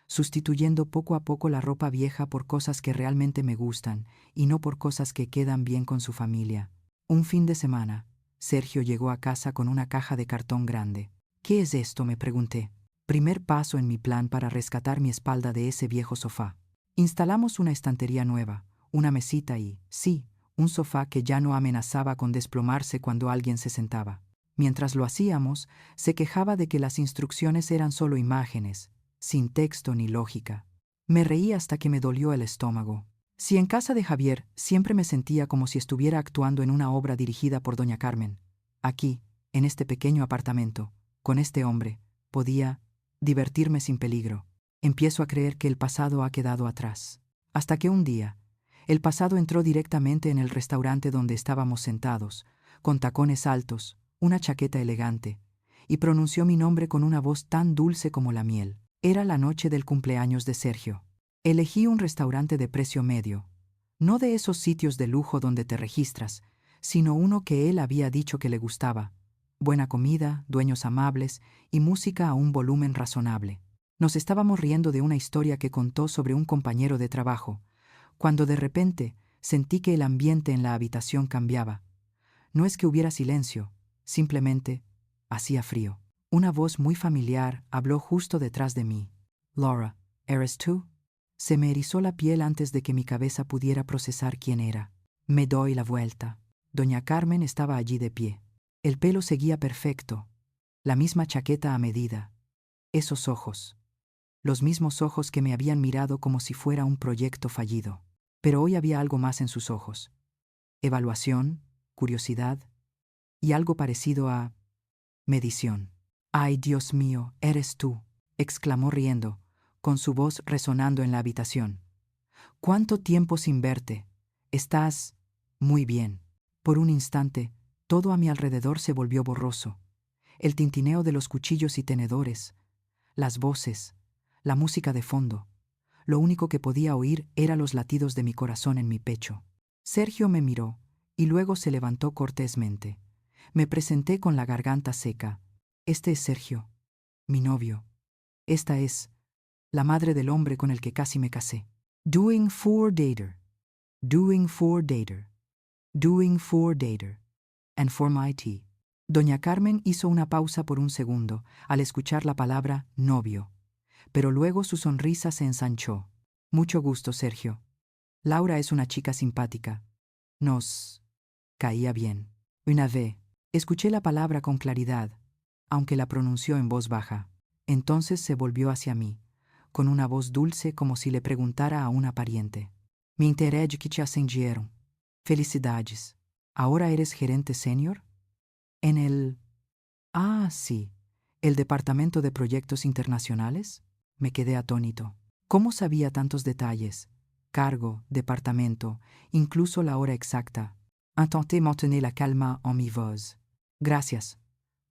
sustituyendo poco a poco la ropa vieja por cosas que realmente me gustan y no por cosas que quedan bien con su familia. Un fin de semana, Sergio llegó a casa con una caja de cartón grande. ¿Qué es esto?, me pregunté. Primer paso en mi plan para rescatar mi espalda de ese viejo sofá. Instalamos una estantería nueva, una mesita y, sí, un sofá que ya no amenazaba con desplomarse cuando alguien se sentaba. Mientras lo hacíamos, se quejaba de que las instrucciones eran solo imágenes, sin texto ni lógica. Me reí hasta que me dolió el estómago. Si en casa de Javier siempre me sentía como si estuviera actuando en una obra dirigida por doña Carmen, aquí, en este pequeño apartamento, con este hombre, podía divertirme sin peligro. Empiezo a creer que el pasado ha quedado atrás. Hasta que un día, el pasado entró directamente en el restaurante donde estábamos sentados, con tacones altos, una chaqueta elegante, y pronunció mi nombre con una voz tan dulce como la miel. Era la noche del cumpleaños de Sergio. Elegí un restaurante de precio medio, no de esos sitios de lujo donde te registras, sino uno que él había dicho que le gustaba. Buena comida, dueños amables y música a un volumen razonable. Nos estábamos riendo de una historia que contó sobre un compañero de trabajo, cuando de repente sentí que el ambiente en la habitación cambiaba. No es que hubiera silencio, simplemente hacía frío. Una voz muy familiar habló justo detrás de mí. «Laura, ¿eres tú?» Se me erizó la piel antes de que mi cabeza pudiera procesar quién era. Me doy la vuelta. Doña Carmen estaba allí de pie. El pelo seguía perfecto, la misma chaqueta a medida. Esos ojos. Los mismos ojos que me habían mirado como si fuera un proyecto fallido. Pero hoy había algo más en sus ojos. Evaluación, curiosidad y algo parecido a medición. «Ay, Dios mío, eres tú», exclamó riendo, con su voz resonando en la habitación. «¿Cuánto tiempo sin verte? Estás muy bien». Por un instante, todo a mi alrededor se volvió borroso. El tintineo de los cuchillos y tenedores, las voces, la música de fondo. Lo único que podía oír eran los latidos de mi corazón en mi pecho. Sergio me miró y luego se levantó cortésmente. Me presenté con la garganta seca. «Este es Sergio, mi novio. Esta es la madre del hombre con el que casi me casé». Doing for dater, doing for dater, doing for dater, and for my tea. Doña Carmen hizo una pausa por un segundo al escuchar la palabra novio, pero luego su sonrisa se ensanchó. «Mucho gusto, Sergio. Laura es una chica simpática. Nos caía bien». Una vez, escuché la palabra con claridad, aunque la pronunció en voz baja. Entonces se volvió hacia mí, con una voz dulce como si le preguntara a una pariente. «Me enteré de que te ascendieron. Felicidades. ¿Ahora eres gerente senior? En el...» «Ah, sí. ¿El Departamento de Proyectos Internacionales?» Me quedé atónito. ¿Cómo sabía tantos detalles? Cargo, departamento, incluso la hora exacta. Intenté mantener la calma en mi voz. «Gracias.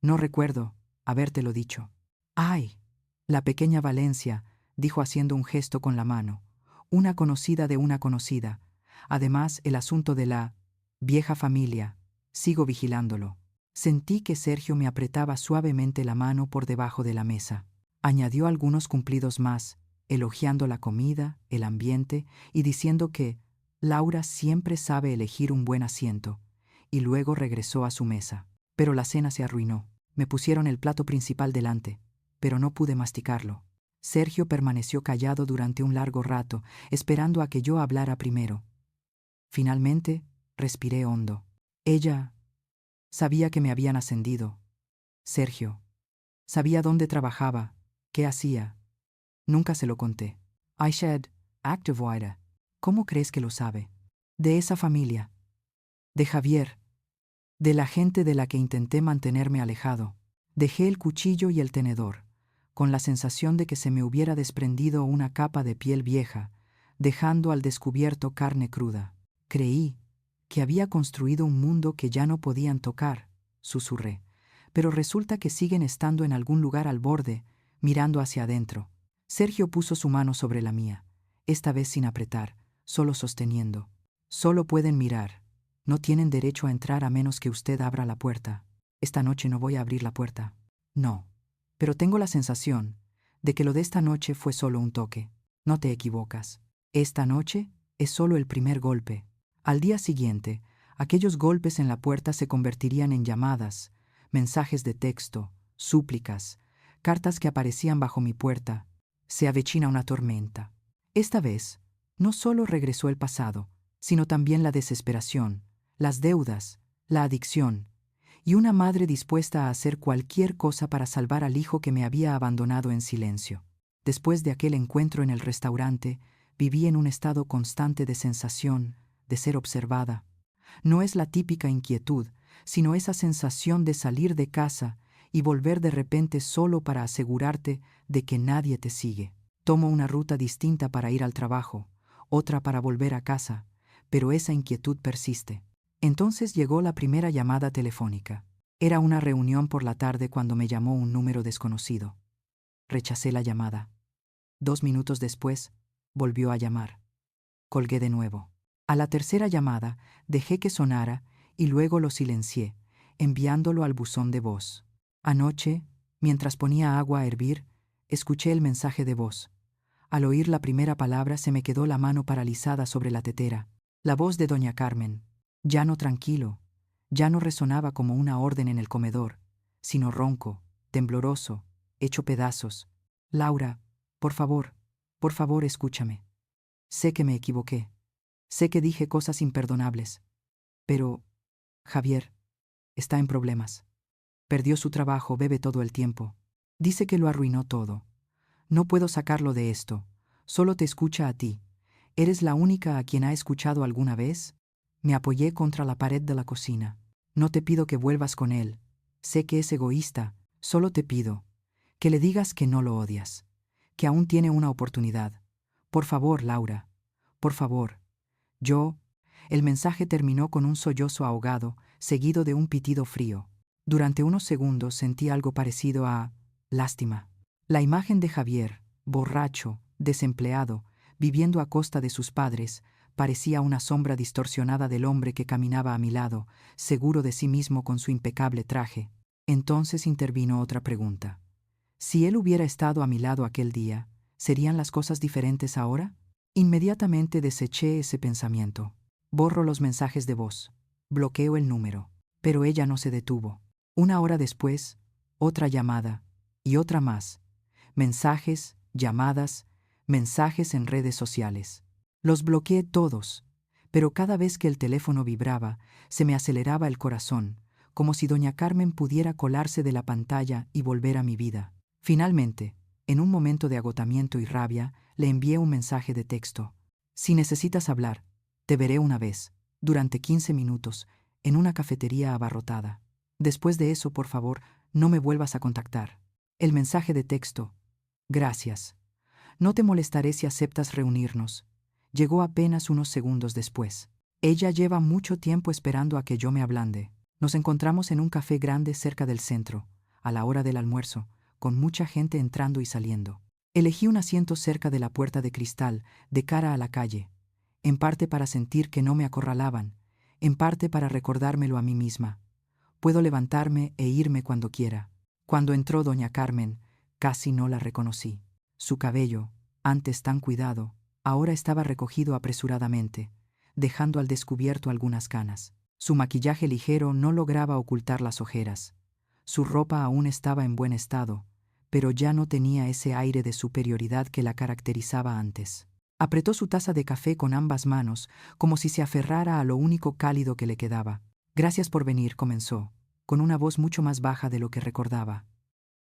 No recuerdo habértelo dicho». «Ay». La pequeña Valencia dijo haciendo un gesto con la mano. Una conocida de una conocida. Además, el asunto de la vieja familia. Sigo vigilándolo. Sentí que Sergio me apretaba suavemente la mano por debajo de la mesa. Añadió algunos cumplidos más, elogiando la comida, el ambiente y diciendo que Laura siempre sabe elegir un buen asiento, y luego regresó a su mesa. Pero la cena se arruinó. Me pusieron el plato principal delante, pero no pude masticarlo. Sergio permaneció callado durante un largo rato, esperando a que yo hablara primero. Finalmente, respiré hondo. Ella sabía que me habían ascendido. Sergio sabía dónde trabajaba, qué hacía. Nunca se lo conté. I said, active wider. ¿Cómo crees que lo sabe? De esa familia. De Javier. De la gente de la que intenté mantenerme alejado. Dejé el cuchillo y el tenedor, con la sensación de que se me hubiera desprendido una capa de piel vieja, dejando al descubierto carne cruda. Creí que había construido un mundo que ya no podían tocar, susurré, pero resulta que siguen estando en algún lugar al borde, mirando hacia adentro. Sergio puso su mano sobre la mía, esta vez sin apretar, solo sosteniendo. Solo pueden mirar. No tienen derecho a entrar a menos que usted abra la puerta. Esta noche no voy a abrir la puerta. No. Pero tengo la sensación de que lo de esta noche fue solo un toque. No te equivocas. Esta noche es solo el primer golpe. Al día siguiente, aquellos golpes en la puerta se convertirían en llamadas, mensajes de texto, súplicas, cartas que aparecían bajo mi puerta. Se avecina una tormenta. Esta vez, no solo regresó el pasado, sino también la desesperación, las deudas, la adicción, y una madre dispuesta a hacer cualquier cosa para salvar al hijo que me había abandonado en silencio. Después de aquel encuentro en el restaurante, viví en un estado constante de sensación, de ser observada. No es la típica inquietud, sino esa sensación de salir de casa y volver de repente solo para asegurarte de que nadie te sigue. Tomo una ruta distinta para ir al trabajo, otra para volver a casa, pero esa inquietud persiste. Entonces llegó la primera llamada telefónica. Era una reunión por la tarde cuando me llamó un número desconocido. Rechacé la llamada. 2 minutos después, volvió a llamar. Colgué de nuevo. A la tercera llamada, dejé que sonara y luego lo silencié, enviándolo al buzón de voz. Anoche, mientras ponía agua a hervir, escuché el mensaje de voz. Al oír la primera palabra se me quedó la mano paralizada sobre la tetera. La voz de doña Carmen, ya no tranquilo, ya no resonaba como una orden en el comedor, sino ronco, tembloroso, hecho pedazos. Laura, por favor, escúchame. Sé que me equivoqué. Sé que dije cosas imperdonables. Pero Javier está en problemas. Perdió su trabajo, bebe todo el tiempo. Dice que lo arruinó todo. No puedo sacarlo de esto. Solo te escucha a ti. ¿Eres la única a quien ha escuchado alguna vez? Me apoyé contra la pared de la cocina. No te pido que vuelvas con él. Sé que es egoísta. Solo te pido que le digas que no lo odias, que aún tiene una oportunidad. Por favor, Laura. Por favor. El mensaje terminó con un sollozo ahogado, seguido de un pitido frío. Durante unos segundos sentí algo parecido a lástima. La imagen de Javier, borracho, desempleado, viviendo a costa de sus padres, parecía una sombra distorsionada del hombre que caminaba a mi lado, seguro de sí mismo con su impecable traje. Entonces intervino otra pregunta. Si él hubiera estado a mi lado aquel día, ¿serían las cosas diferentes ahora? Inmediatamente deseché ese pensamiento. Borro los mensajes de voz. Bloqueo el número. Pero ella no se detuvo. 1 hora después, otra llamada, y otra más. Mensajes, llamadas, mensajes en redes sociales. Los bloqueé todos, pero cada vez que el teléfono vibraba, se me aceleraba el corazón, como si doña Carmen pudiera colarse de la pantalla y volver a mi vida. Finalmente, en un momento de agotamiento y rabia, le envié un mensaje de texto. Si necesitas hablar, te veré una vez, durante 15 minutos, en una cafetería abarrotada. Después de eso, por favor, no me vuelvas a contactar. El mensaje de texto. Gracias. No te molestaré si aceptas reunirnos. Llegó apenas unos segundos después. Ella lleva mucho tiempo esperando a que yo me ablande. Nos encontramos en un café grande cerca del centro, a la hora del almuerzo, con mucha gente entrando y saliendo. Elegí un asiento cerca de la puerta de cristal, de cara a la calle, en parte para sentir que no me acorralaban, en parte para recordármelo a mí misma. Puedo levantarme e irme cuando quiera. Cuando entró doña Carmen, casi no la reconocí. Su cabello, antes tan cuidado, ahora estaba recogido apresuradamente, dejando al descubierto algunas canas. Su maquillaje ligero no lograba ocultar las ojeras. Su ropa aún estaba en buen estado, pero ya no tenía ese aire de superioridad que la caracterizaba antes. Apretó su taza de café con ambas manos, como si se aferrara a lo único cálido que le quedaba. Gracias por venir, comenzó, con una voz mucho más baja de lo que recordaba.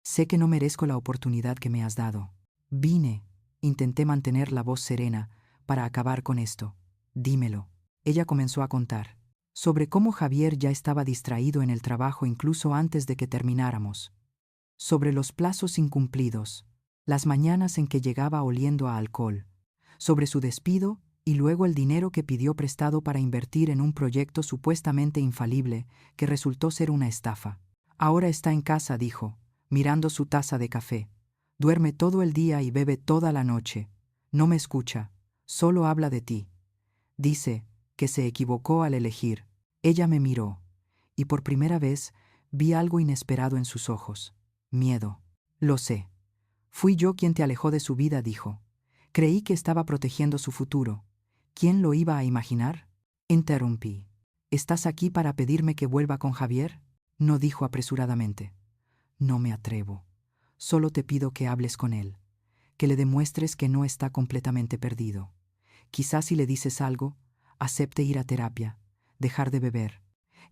Sé que no merezco la oportunidad que me has dado. Vine, intenté mantener la voz serena, para acabar con esto. Dímelo. Ella comenzó a contar sobre cómo Javier ya estaba distraído en el trabajo incluso antes de que termináramos, sobre los plazos incumplidos, las mañanas en que llegaba oliendo a alcohol, sobre su despido y luego el dinero que pidió prestado para invertir en un proyecto supuestamente infalible que resultó ser una estafa. Ahora está en casa, dijo, mirando su taza de café. Duerme todo el día y bebe toda la noche. No me escucha, solo habla de ti. Dice que se equivocó al elegir. Ella me miró, y por primera vez vi algo inesperado en sus ojos. Miedo. Lo sé. Fui yo quien te alejó de su vida, dijo. Creí que estaba protegiendo su futuro. ¿Quién lo iba a imaginar? Interrumpí. ¿Estás aquí para pedirme que vuelva con Javier? No, dijo apresuradamente. No me atrevo. Solo te pido que hables con él, que le demuestres que no está completamente perdido. Quizás si le dices algo, acepte ir a terapia, dejar de beber.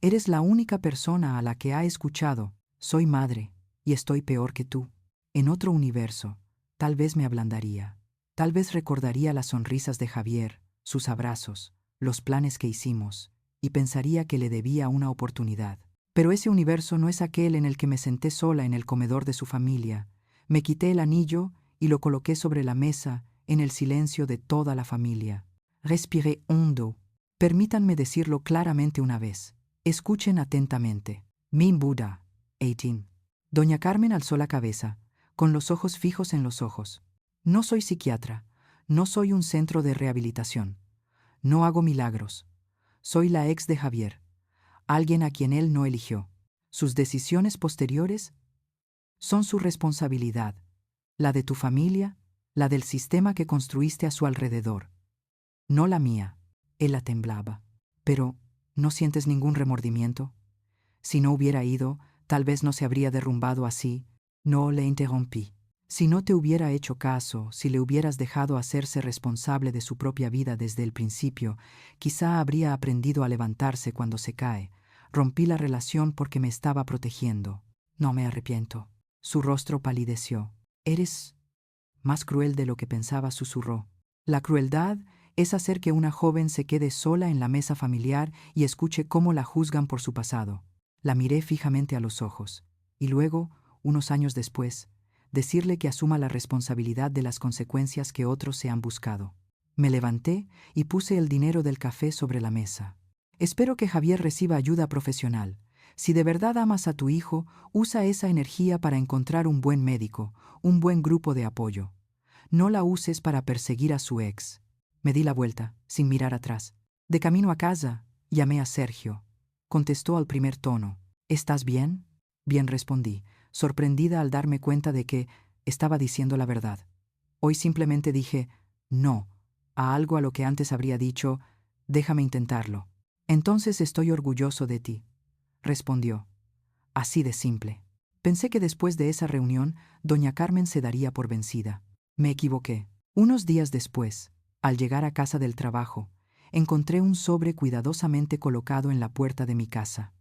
Eres la única persona a la que ha escuchado. Soy madre, y estoy peor que tú. En otro universo, tal vez me ablandaría. Tal vez recordaría las sonrisas de Javier, sus abrazos, los planes que hicimos, y pensaría que le debía una oportunidad. Pero ese universo no es aquel en el que me senté sola en el comedor de su familia. Me quité el anillo y lo coloqué sobre la mesa, en el silencio de toda la familia. Respiré hondo. Permítanme decirlo claramente una vez. Escuchen atentamente. Min Buddha, 18. Doña Carmen alzó la cabeza, con los ojos fijos en los ojos. No soy psiquiatra, no soy un centro de rehabilitación. No hago milagros. Soy la ex de Javier, alguien a quien él no eligió. Sus decisiones posteriores son su responsabilidad, la de tu familia, la del sistema que construiste a su alrededor. No la mía. Él la temblaba. Pero, ¿no sientes ningún remordimiento? Si no hubiera ido, tal vez no se habría derrumbado así. No, le interrumpí. Si no te hubiera hecho caso, si le hubieras dejado hacerse responsable de su propia vida desde el principio, quizá habría aprendido a levantarse cuando se cae. Rompí la relación porque me estaba protegiendo. No me arrepiento. Su rostro palideció. Eres más cruel de lo que pensaba, susurró. La crueldad es hacer que una joven se quede sola en la mesa familiar y escuche cómo la juzgan por su pasado. La miré fijamente a los ojos, y luego, unos años después, decirle que asuma la responsabilidad de las consecuencias que otros se han buscado. Me levanté y puse el dinero del café sobre la mesa. Espero que Javier reciba ayuda profesional. Si de verdad amas a tu hijo, usa esa energía para encontrar un buen médico, un buen grupo de apoyo. No la uses para perseguir a su ex. Me di la vuelta, sin mirar atrás. De camino a casa, llamé a Sergio. Contestó al primer tono. ¿Estás bien? Bien, respondí, sorprendida al darme cuenta de que estaba diciendo la verdad. Hoy simplemente dije no a algo a lo que antes habría dicho déjame intentarlo. Entonces estoy orgulloso de ti, respondió. Así de simple. Pensé que después de esa reunión, doña Carmen se daría por vencida. Me equivoqué. Unos días después, al llegar a casa del trabajo, encontré un sobre cuidadosamente colocado en la puerta de mi casa.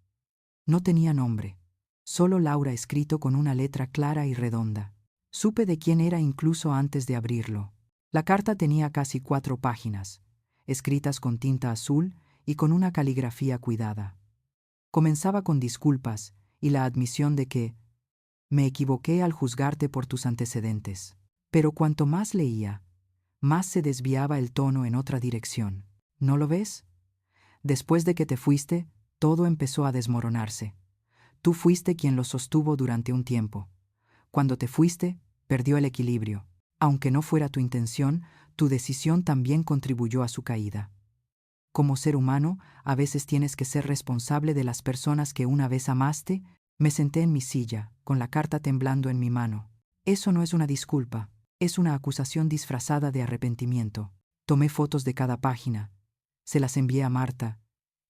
No tenía nombre, solo Laura escrito con una letra clara y redonda. Supe de quién era incluso antes de abrirlo. La carta tenía casi 4 páginas, escritas con tinta azul y con una caligrafía cuidada. Comenzaba con disculpas y la admisión de que me equivoqué al juzgarte por tus antecedentes. Pero cuanto más leía, más se desviaba el tono en otra dirección. ¿No lo ves? Después de que te fuiste, todo empezó a desmoronarse. Tú fuiste quien lo sostuvo durante un tiempo. Cuando te fuiste, perdió el equilibrio. Aunque no fuera tu intención, tu decisión también contribuyó a su caída. Como ser humano, a veces tienes que ser responsable de las personas que una vez amaste. Me senté en mi silla, con la carta temblando en mi mano. Eso no es una disculpa, es una acusación disfrazada de arrepentimiento. Tomé fotos de cada página. Se las envié a Marta,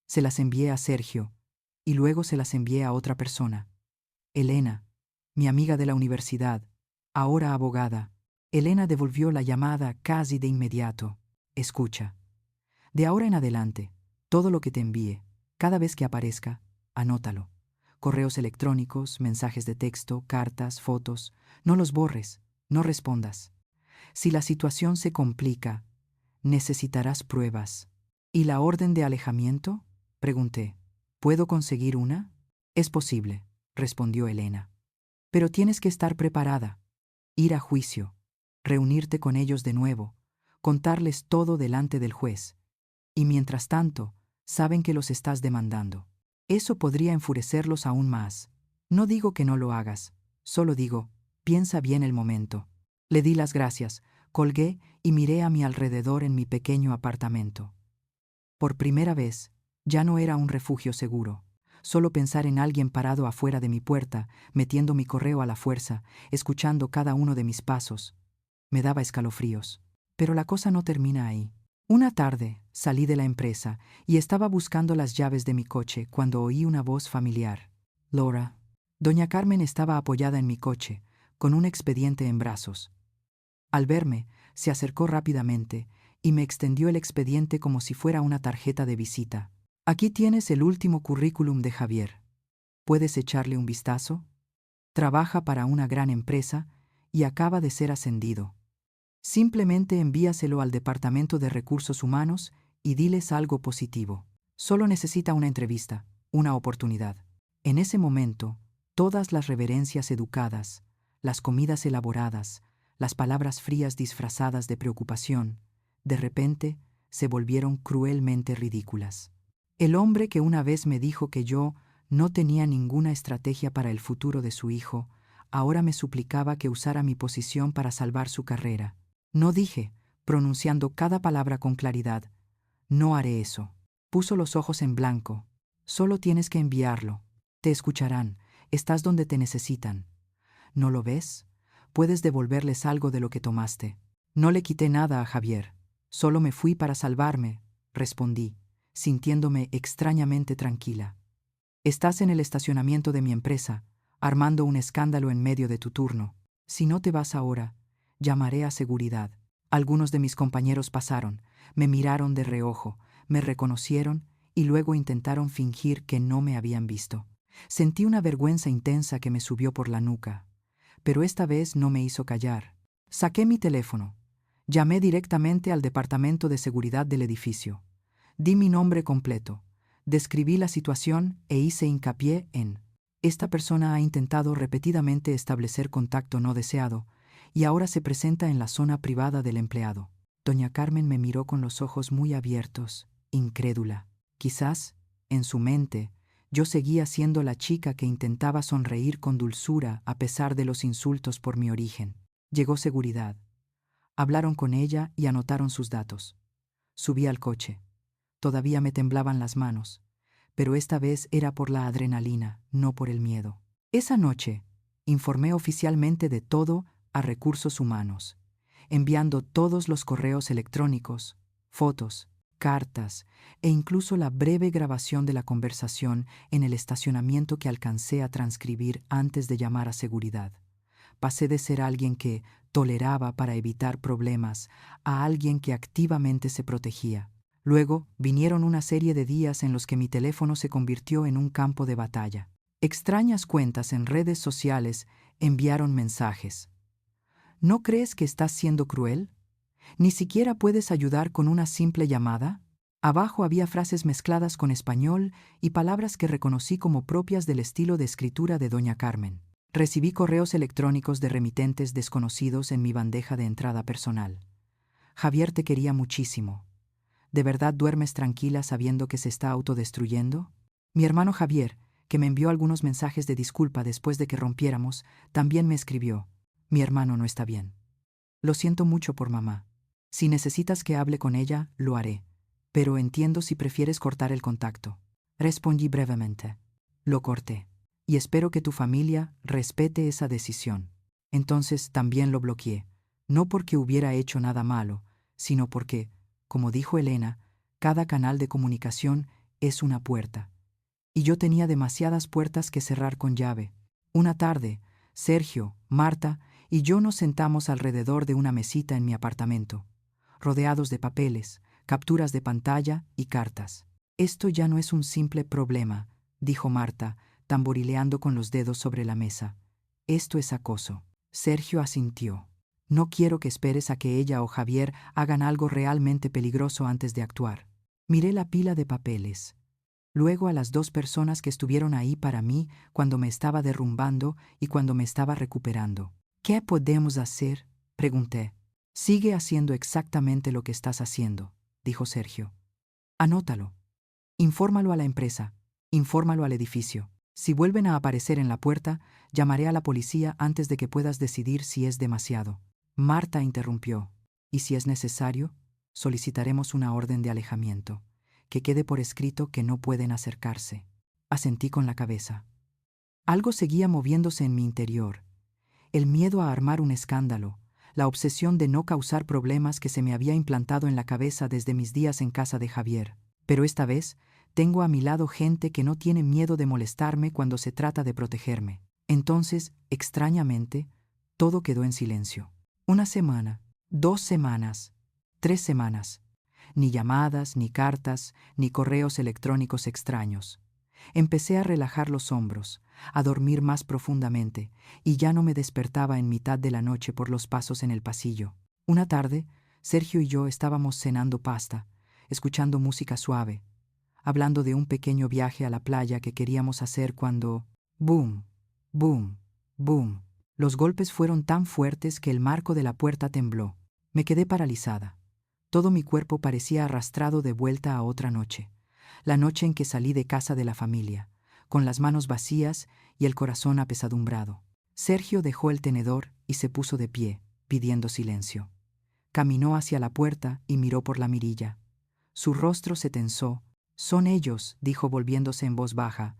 se las envié a Sergio, y luego se las envié a otra persona. Elena, mi amiga de la universidad, ahora abogada. Elena devolvió la llamada casi de inmediato. Escucha. De ahora en adelante, todo lo que te envíe, cada vez que aparezca, anótalo. Correos electrónicos, mensajes de texto, cartas, fotos, no los borres, no respondas. Si la situación se complica, Necesitarás pruebas. ¿Y la orden de alejamiento? Pregunté. ¿Puedo conseguir una? Es posible, respondió Elena. Pero tienes que estar preparada. Ir a juicio, reunirte con ellos de nuevo, contarles todo delante del juez. Y mientras tanto, saben que los estás demandando. Eso podría enfurecerlos aún más. No digo que no lo hagas, solo digo, piensa bien el momento. Le di las gracias, colgué y miré a mi alrededor en mi pequeño apartamento. Por primera vez, ya no era un refugio seguro. Solo pensar en alguien parado afuera de mi puerta, metiendo mi correo a la fuerza, escuchando cada uno de mis pasos, me daba escalofríos. Pero la cosa no termina ahí. Una tarde salí de la empresa y estaba buscando las llaves de mi coche cuando oí una voz familiar. Laura. Doña Carmen estaba apoyada en mi coche, con un expediente en brazos. Al verme, se acercó rápidamente y me extendió el expediente como si fuera una tarjeta de visita. Aquí tienes el último currículum de Javier. ¿Puedes echarle un vistazo? Trabaja para una gran empresa y acaba de ser ascendido. Simplemente envíaselo al Departamento de Recursos Humanos y diles algo positivo. Solo necesita una entrevista, una oportunidad. En ese momento, todas las reverencias educadas, las comidas elaboradas, las palabras frías disfrazadas de preocupación, de repente se volvieron cruelmente ridículas. El hombre que una vez me dijo que yo no tenía ninguna estrategia para el futuro de su hijo, ahora me suplicaba que usara mi posición para salvar su carrera. No dije, pronunciando cada palabra con claridad, no haré eso. Puso los ojos en blanco. Solo tienes que enviarlo. Te escucharán. Estás donde te necesitan. ¿No lo ves? Puedes devolverles algo de lo que tomaste. No le quité nada a Javier. Solo me fui para salvarme, respondí, sintiéndome extrañamente tranquila. Estás en el estacionamiento de mi empresa, armando un escándalo en medio de tu turno. Si no te vas ahora, llamaré a seguridad. Algunos de mis compañeros pasaron, me miraron de reojo, me reconocieron y luego intentaron fingir que no me habían visto. Sentí una vergüenza intensa que me subió por la nuca, pero esta vez no me hizo callar. Saqué mi teléfono. Llamé directamente al departamento de seguridad del edificio. Di mi nombre completo. Describí la situación e hice hincapié en: esta persona ha intentado repetidamente establecer contacto no deseado y ahora se presenta en la zona privada del empleado. Doña Carmen me miró con los ojos muy abiertos, incrédula. Quizás, en su mente, yo seguía siendo la chica que intentaba sonreír con dulzura a pesar de los insultos por mi origen. Llegó seguridad. Hablaron con ella y anotaron sus datos. Subí al coche. Todavía me temblaban las manos, pero esta vez era por la adrenalina, no por el miedo. Esa noche, informé oficialmente de todo a Recursos Humanos, enviando todos los correos electrónicos, fotos, cartas e incluso la breve grabación de la conversación en el estacionamiento que alcancé a transcribir antes de llamar a seguridad. Pasé de ser alguien que toleraba para evitar problemas a alguien que activamente se protegía. Luego vinieron una serie de días en los que mi teléfono se convirtió en un campo de batalla. Extrañas cuentas en redes sociales enviaron mensajes. ¿No crees que estás siendo cruel? ¿Ni siquiera puedes ayudar con una simple llamada? Abajo había frases mezcladas con español y palabras que reconocí como propias del estilo de escritura de Doña Carmen. Recibí correos electrónicos de remitentes desconocidos en mi bandeja de entrada personal. Javier te quería muchísimo. ¿De verdad duermes tranquila sabiendo que se está autodestruyendo? Mi hermano Javier, que me envió algunos mensajes de disculpa después de que rompiéramos, también me escribió: mi hermano no está bien. Lo siento mucho por mamá. Si necesitas que hable con ella, lo haré, pero entiendo si prefieres cortar el contacto. Respondí brevemente. Lo corté. Y espero que tu familia respete esa decisión. Entonces también lo bloqueé, no porque hubiera hecho nada malo, sino porque, como dijo Elena, cada canal de comunicación es una puerta. Y yo tenía demasiadas puertas que cerrar con llave. Una tarde, Sergio, Marta y yo nos sentamos alrededor de una mesita en mi apartamento, rodeados de papeles, capturas de pantalla y cartas. Esto ya no es un simple problema, dijo Marta, tamborileando con los dedos sobre la mesa. Esto es acoso. Sergio asintió. No quiero que esperes a que ella o Javier hagan algo realmente peligroso antes de actuar. Miré la pila de papeles. Luego a las 2 personas que estuvieron ahí para mí cuando me estaba derrumbando y cuando me estaba recuperando. ¿Qué podemos hacer?, pregunté. Sigue haciendo exactamente lo que estás haciendo, dijo Sergio. Anótalo. Infórmalo a la empresa. Infórmalo al edificio. Si vuelven a aparecer en la puerta, llamaré a la policía antes de que puedas decidir si es demasiado. Marta interrumpió. Y si es necesario, solicitaremos una orden de alejamiento. Que quede por escrito que no pueden acercarse. Asentí con la cabeza. Algo seguía moviéndose en mi interior. El miedo a armar un escándalo, la obsesión de no causar problemas que se me había implantado en la cabeza desde mis días en casa de Javier. Pero esta vez, tengo a mi lado gente que no tiene miedo de molestarme cuando se trata de protegerme. Entonces, extrañamente, todo quedó en silencio. 1 semana, 2 semanas, 3 semanas. Ni llamadas, ni cartas, ni correos electrónicos extraños. Empecé a relajar los hombros, a dormir más profundamente, y ya no me despertaba en mitad de la noche por los pasos en el pasillo. Una tarde, Sergio y yo estábamos cenando pasta, escuchando música suave, hablando de un pequeño viaje a la playa que queríamos hacer cuando... ¡Boom! ¡Boom! ¡Boom! Los golpes fueron tan fuertes que el marco de la puerta tembló. Me quedé paralizada. Todo mi cuerpo parecía arrastrado de vuelta a otra noche. La noche en que salí de casa de la familia, con las manos vacías y el corazón apesadumbrado. Sergio dejó el tenedor y se puso de pie, pidiendo silencio. Caminó hacia la puerta y miró por la mirilla. Su rostro se tensó. «Son ellos», dijo volviéndose en voz baja.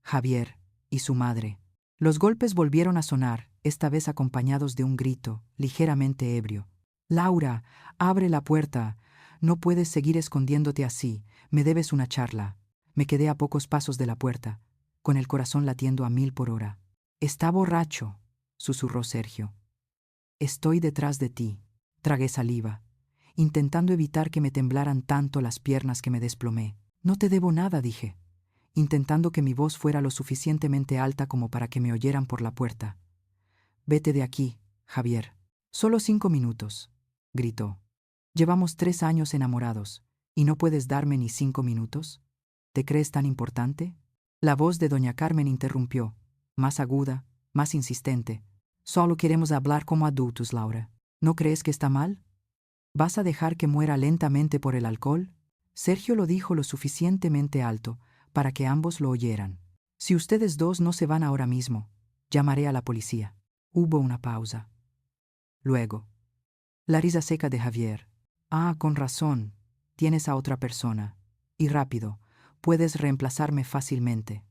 «Javier y su madre». Los golpes volvieron a sonar, esta vez acompañados de un grito, ligeramente ebrio. «Laura, abre la puerta. No puedes seguir escondiéndote así. Me debes una charla». Me quedé a pocos pasos de la puerta, con el corazón latiendo a 1000 por hora. «Está borracho», susurró Sergio. «Estoy detrás de ti». Tragué saliva, intentando evitar que me temblaran tanto las piernas que me desplomé. «No te debo nada», dije, intentando que mi voz fuera lo suficientemente alta como para que me oyeran por la puerta. «Vete de aquí, Javier». «Solo 5 minutos», gritó. «Llevamos 3 años enamorados, ¿y no puedes darme ni 5 minutos? ¿Te crees tan importante?». La voz de doña Carmen interrumpió, más aguda, más insistente. «Solo queremos hablar como adultos, Laura. ¿No crees que está mal? ¿Vas a dejar que muera lentamente por el alcohol?». Sergio lo dijo lo suficientemente alto para que ambos lo oyeran. «Si ustedes dos no se van ahora mismo, llamaré a la policía». Hubo una pausa. Luego, la risa seca de Javier. «Ah, con razón. Tienes a otra persona. Y rápido. Puedes reemplazarme fácilmente».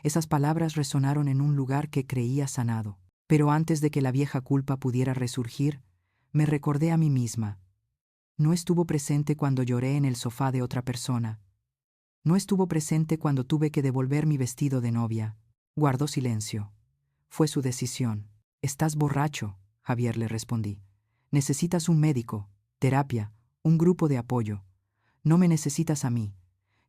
Esas palabras resonaron en un lugar que creía sanado. Pero antes de que la vieja culpa pudiera resurgir, me recordé a mí misma. No estuvo presente cuando lloré en el sofá de otra persona. No estuvo presente cuando tuve que devolver mi vestido de novia. Guardó silencio. Fue su decisión. «Estás borracho», Javier le respondí. «Necesitas un médico, terapia, un grupo de apoyo. No me necesitas a mí.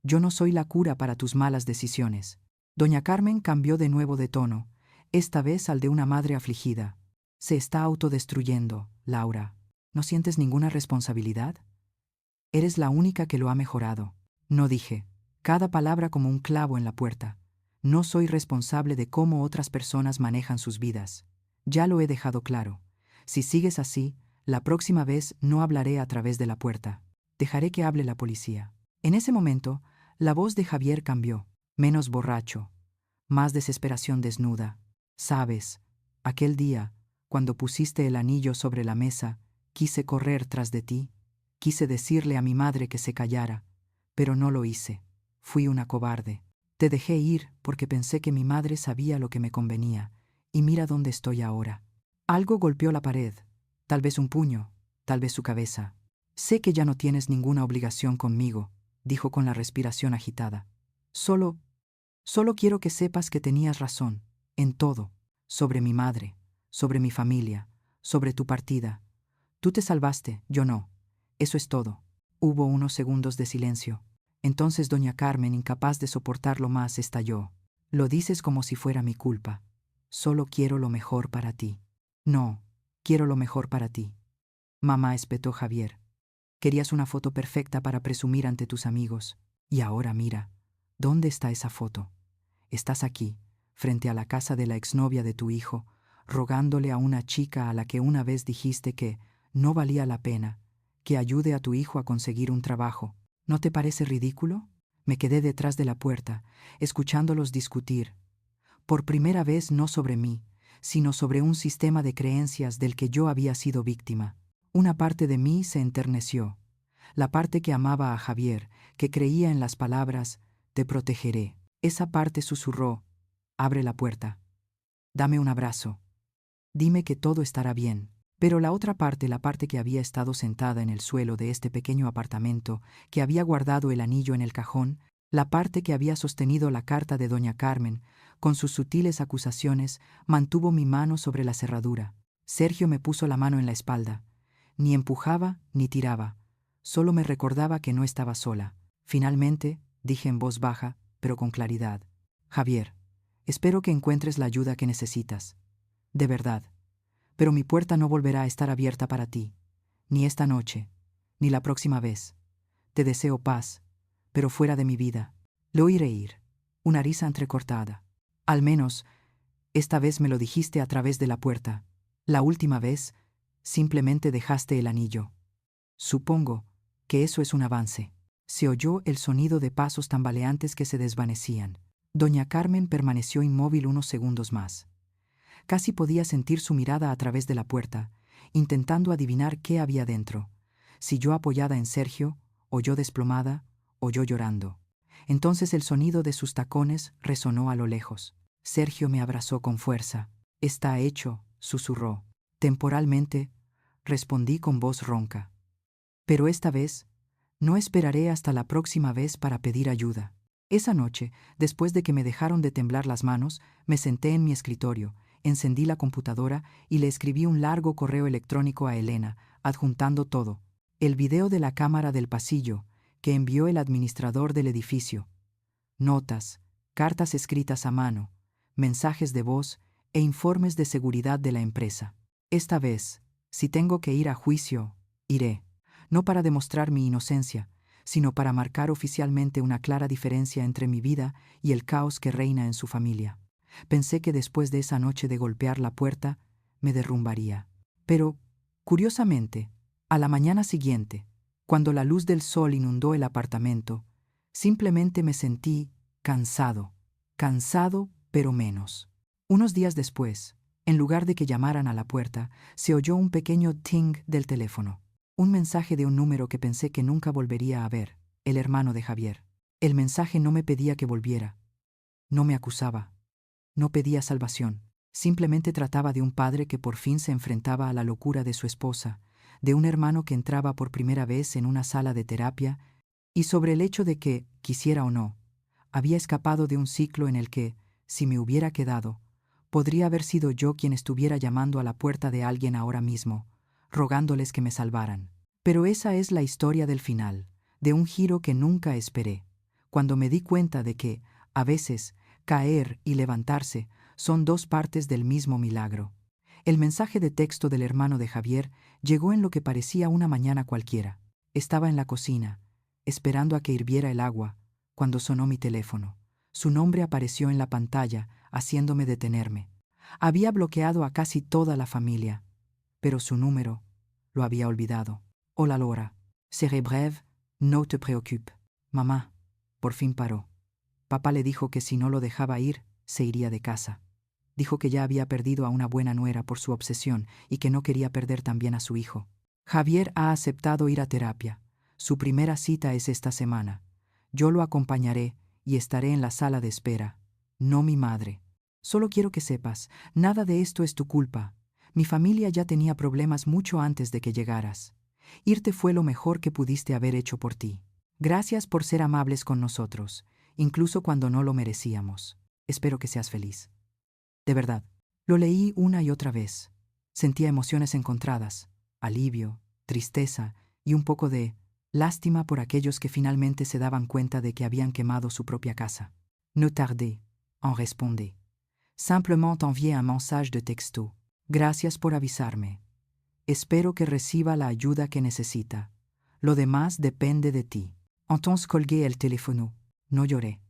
Yo no soy la cura para tus malas decisiones». Doña Carmen cambió de nuevo de tono, esta vez al de una madre afligida. «Se está autodestruyendo, Laura. ¿No sientes ninguna responsabilidad? Eres la única que lo ha mejorado». No dije, cada palabra como un clavo en la puerta. No soy responsable de cómo otras personas manejan sus vidas. Ya lo he dejado claro. Si sigues así, la próxima vez no hablaré a través de la puerta. Dejaré que hable la policía. En ese momento, la voz de Javier cambió. Menos borracho, más desesperación desnuda. «Sabes, aquel día, cuando pusiste el anillo sobre la mesa, quise correr tras de ti. Quise decirle a mi madre que se callara, pero no lo hice. Fui una cobarde. Te dejé ir porque pensé que mi madre sabía lo que me convenía, y mira dónde estoy ahora». Algo golpeó la pared, tal vez un puño, tal vez su cabeza. «Sé que ya no tienes ninguna obligación conmigo», dijo con la respiración agitada. Solo quiero que sepas que tenías razón, en todo, sobre mi madre, sobre mi familia, sobre tu partida. Tú te salvaste, yo no. Eso es todo». Hubo unos segundos de silencio. Entonces doña Carmen, incapaz de soportarlo más, estalló. «Lo dices como si fuera mi culpa. Solo quiero lo mejor para ti». «No, quiero lo mejor para ti. Mamá, espetó Javier. Querías una foto perfecta para presumir ante tus amigos. Y ahora mira, ¿dónde está esa foto? Estás aquí, frente a la casa de la exnovia de tu hijo, rogándole a una chica a la que una vez dijiste que no valía la pena, que ayude a tu hijo a conseguir un trabajo. ¿No te parece ridículo? Me quedé detrás de la puerta, escuchándolos discutir. Por primera vez no sobre mí, sino sobre un sistema de creencias del que yo había sido víctima. Una parte de mí se enterneció, la parte que amaba a Javier, que creía en las palabras «te protegeré». Esa parte susurró «abre la puerta, dame un abrazo, dime que todo estará bien». Pero la otra parte, la parte que había estado sentada en el suelo de este pequeño apartamento, que había guardado el anillo en el cajón, la parte que había sostenido la carta de doña Carmen, con sus sutiles acusaciones, mantuvo mi mano sobre la cerradura. Sergio me puso la mano en la espalda. Ni empujaba ni tiraba. Solo me recordaba que no estaba sola. Finalmente, dije en voz baja, pero con claridad: Javier, espero que encuentres la ayuda que necesitas. De verdad. Pero mi puerta no volverá a estar abierta para ti. Ni esta noche, ni la próxima vez. Te deseo paz, pero fuera de mi vida. Le oí reír, una risa entrecortada. Al menos, esta vez me lo dijiste a través de la puerta. La última vez, simplemente dejaste el anillo. Supongo que eso es un avance. Se oyó el sonido de pasos tambaleantes que se desvanecían. Doña Carmen permaneció inmóvil unos segundos más. Casi podía sentir su mirada a través de la puerta, intentando adivinar qué había dentro. Si yo apoyada en Sergio, o yo desplomada, o yo llorando. Entonces el sonido de sus tacones resonó a lo lejos. Sergio me abrazó con fuerza. «Está hecho», susurró. Temporalmente, respondí con voz ronca. Pero esta vez, no esperaré hasta la próxima vez para pedir ayuda. Esa noche, después de que me dejaron de temblar las manos, me senté en mi escritorio, encendí la computadora y le escribí un largo correo electrónico a Elena, adjuntando todo. El video de la cámara del pasillo, que envió el administrador del edificio. Notas, cartas escritas a mano, mensajes de voz e informes de seguridad de la empresa. Esta vez, si tengo que ir a juicio, iré. No para demostrar mi inocencia, sino para marcar oficialmente una clara diferencia entre mi vida y el caos que reina en su familia. Pensé que después de esa noche de golpear la puerta, me derrumbaría. Pero, curiosamente, a la mañana siguiente, cuando la luz del sol inundó el apartamento, simplemente me sentí cansado pero menos. Unos días después, en lugar de que llamaran a la puerta, se oyó un pequeño ting del teléfono. Un mensaje de un número que pensé que nunca volvería a ver, el hermano de Javier. El mensaje no me pedía que volviera. No me acusaba. No pedía salvación. Simplemente trataba de un padre que por fin se enfrentaba a la locura de su esposa, de un hermano que entraba por primera vez en una sala de terapia, y sobre el hecho de que, quisiera o no, había escapado de un ciclo en el que, si me hubiera quedado, podría haber sido yo quien estuviera llamando a la puerta de alguien ahora mismo, rogándoles que me salvaran. Pero esa es la historia del final, de un giro que nunca esperé, cuando me di cuenta de que, a veces, caer y levantarse son dos partes del mismo milagro. El mensaje de texto del hermano de Javier llegó en lo que parecía una mañana cualquiera. Estaba en la cocina, esperando a que hirviera el agua, cuando sonó mi teléfono. Su nombre apareció en la pantalla, haciéndome detenerme. Había bloqueado a casi toda la familia, pero su número lo había olvidado. Hola Laura, seré breve, no te preocupes. Mamá, por fin paró. Papá le dijo que si no lo dejaba ir, se iría de casa. Dijo que ya había perdido a una buena nuera por su obsesión y que no quería perder también a su hijo. Javier ha aceptado ir a terapia. Su primera cita es esta semana. Yo lo acompañaré y estaré en la sala de espera. No mi madre. Solo quiero que sepas, nada de esto es tu culpa. Mi familia ya tenía problemas mucho antes de que llegaras. Irte fue lo mejor que pudiste haber hecho por ti. Gracias por ser amables con nosotros, incluso cuando no lo merecíamos. Espero que seas feliz. De verdad. Lo leí una y otra vez. Sentía emociones encontradas, alivio, tristeza y un poco de lástima por aquellos que finalmente se daban cuenta de que habían quemado su propia casa. No tardé en responder. Simplement envié un message de texto. Gracias por avisarme. Espero que reciba la ayuda que necesita. Lo demás depende de ti. Entonces colgué el teléfono. No lloré.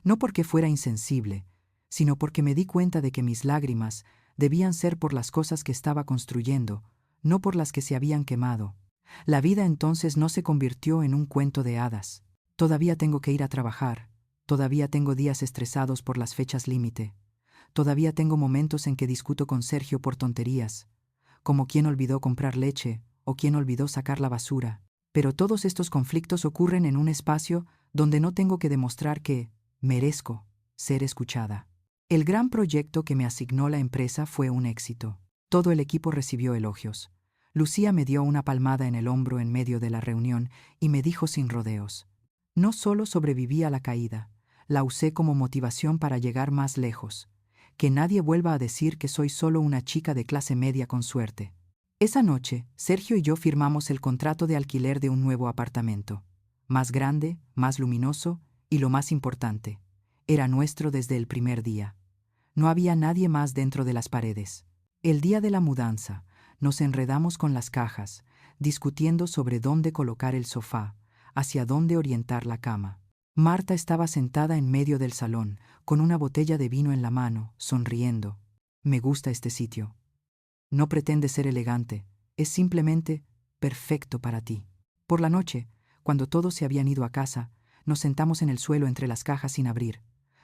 No porque fuera insensible, sino porque me di cuenta de que mis lágrimas debían ser por las cosas que estaba construyendo, no por las que se habían quemado. La vida entonces no se convirtió en un cuento de hadas. Todavía tengo que ir a trabajar. Todavía tengo días estresados por las fechas límite. Todavía tengo momentos en que discuto con Sergio por tonterías, como quién olvidó comprar leche o quién olvidó sacar la basura. Pero todos estos conflictos ocurren en un espacio donde no tengo que demostrar que merezco ser escuchada. El gran proyecto que me asignó la empresa fue un éxito. Todo el equipo recibió elogios. Lucía me dio una palmada en el hombro en medio de la reunión y me dijo sin rodeos: no solo sobreviví a la caída, la usé como motivación para llegar más lejos. Que nadie vuelva a decir que soy solo una chica de clase media con suerte. Esa noche, Sergio y yo firmamos el contrato de alquiler de un nuevo apartamento. Más grande, más luminoso y, lo más importante, era nuestro desde el primer día. No había nadie más dentro de las paredes. El día de la mudanza, nos enredamos con las cajas, discutiendo sobre dónde colocar el sofá, hacia dónde orientar la cama. Marta estaba sentada en medio del salón, con una botella de vino en la mano, sonriendo. Me gusta este sitio. No pretende ser elegante, es simplemente perfecto para ti. Por la noche, cuando todos se habían ido a casa, nos sentamos en el suelo entre las cajas sin abrir,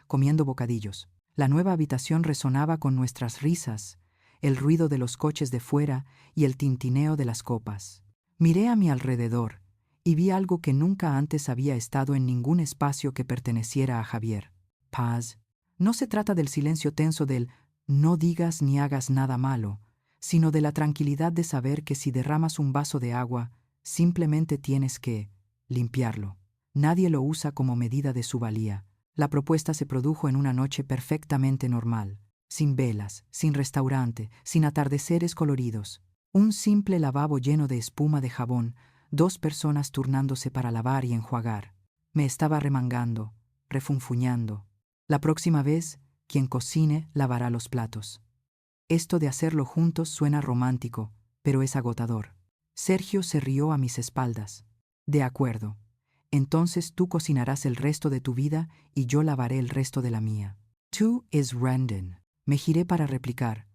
comiendo bocadillos. La nueva habitación resonaba con nuestras risas, el ruido de los coches de fuera y el tintineo de las copas. Miré a mi alrededor y vi algo que nunca antes había estado en ningún espacio que perteneciera a Javier. Paz. No se trata del silencio tenso del no digas ni hagas nada malo, sino de la tranquilidad de saber que si derramas un vaso de agua, simplemente tienes que limpiarlo. Nadie lo usa como medida de su valía. La propuesta se produjo en una noche perfectamente normal, sin velas, sin restaurante, sin atardeceres coloridos. Un simple lavabo lleno de espuma de jabón, 2 personas turnándose para lavar y enjuagar. Me estaba remangando, refunfuñando. La próxima vez, quien cocine lavará los platos. Esto de hacerlo juntos suena romántico, pero es agotador. Sergio se rió a mis espaldas. De acuerdo. Entonces tú cocinarás el resto de tu vida y yo lavaré el resto de la mía. Tú es Brandon. Me giré para replicar,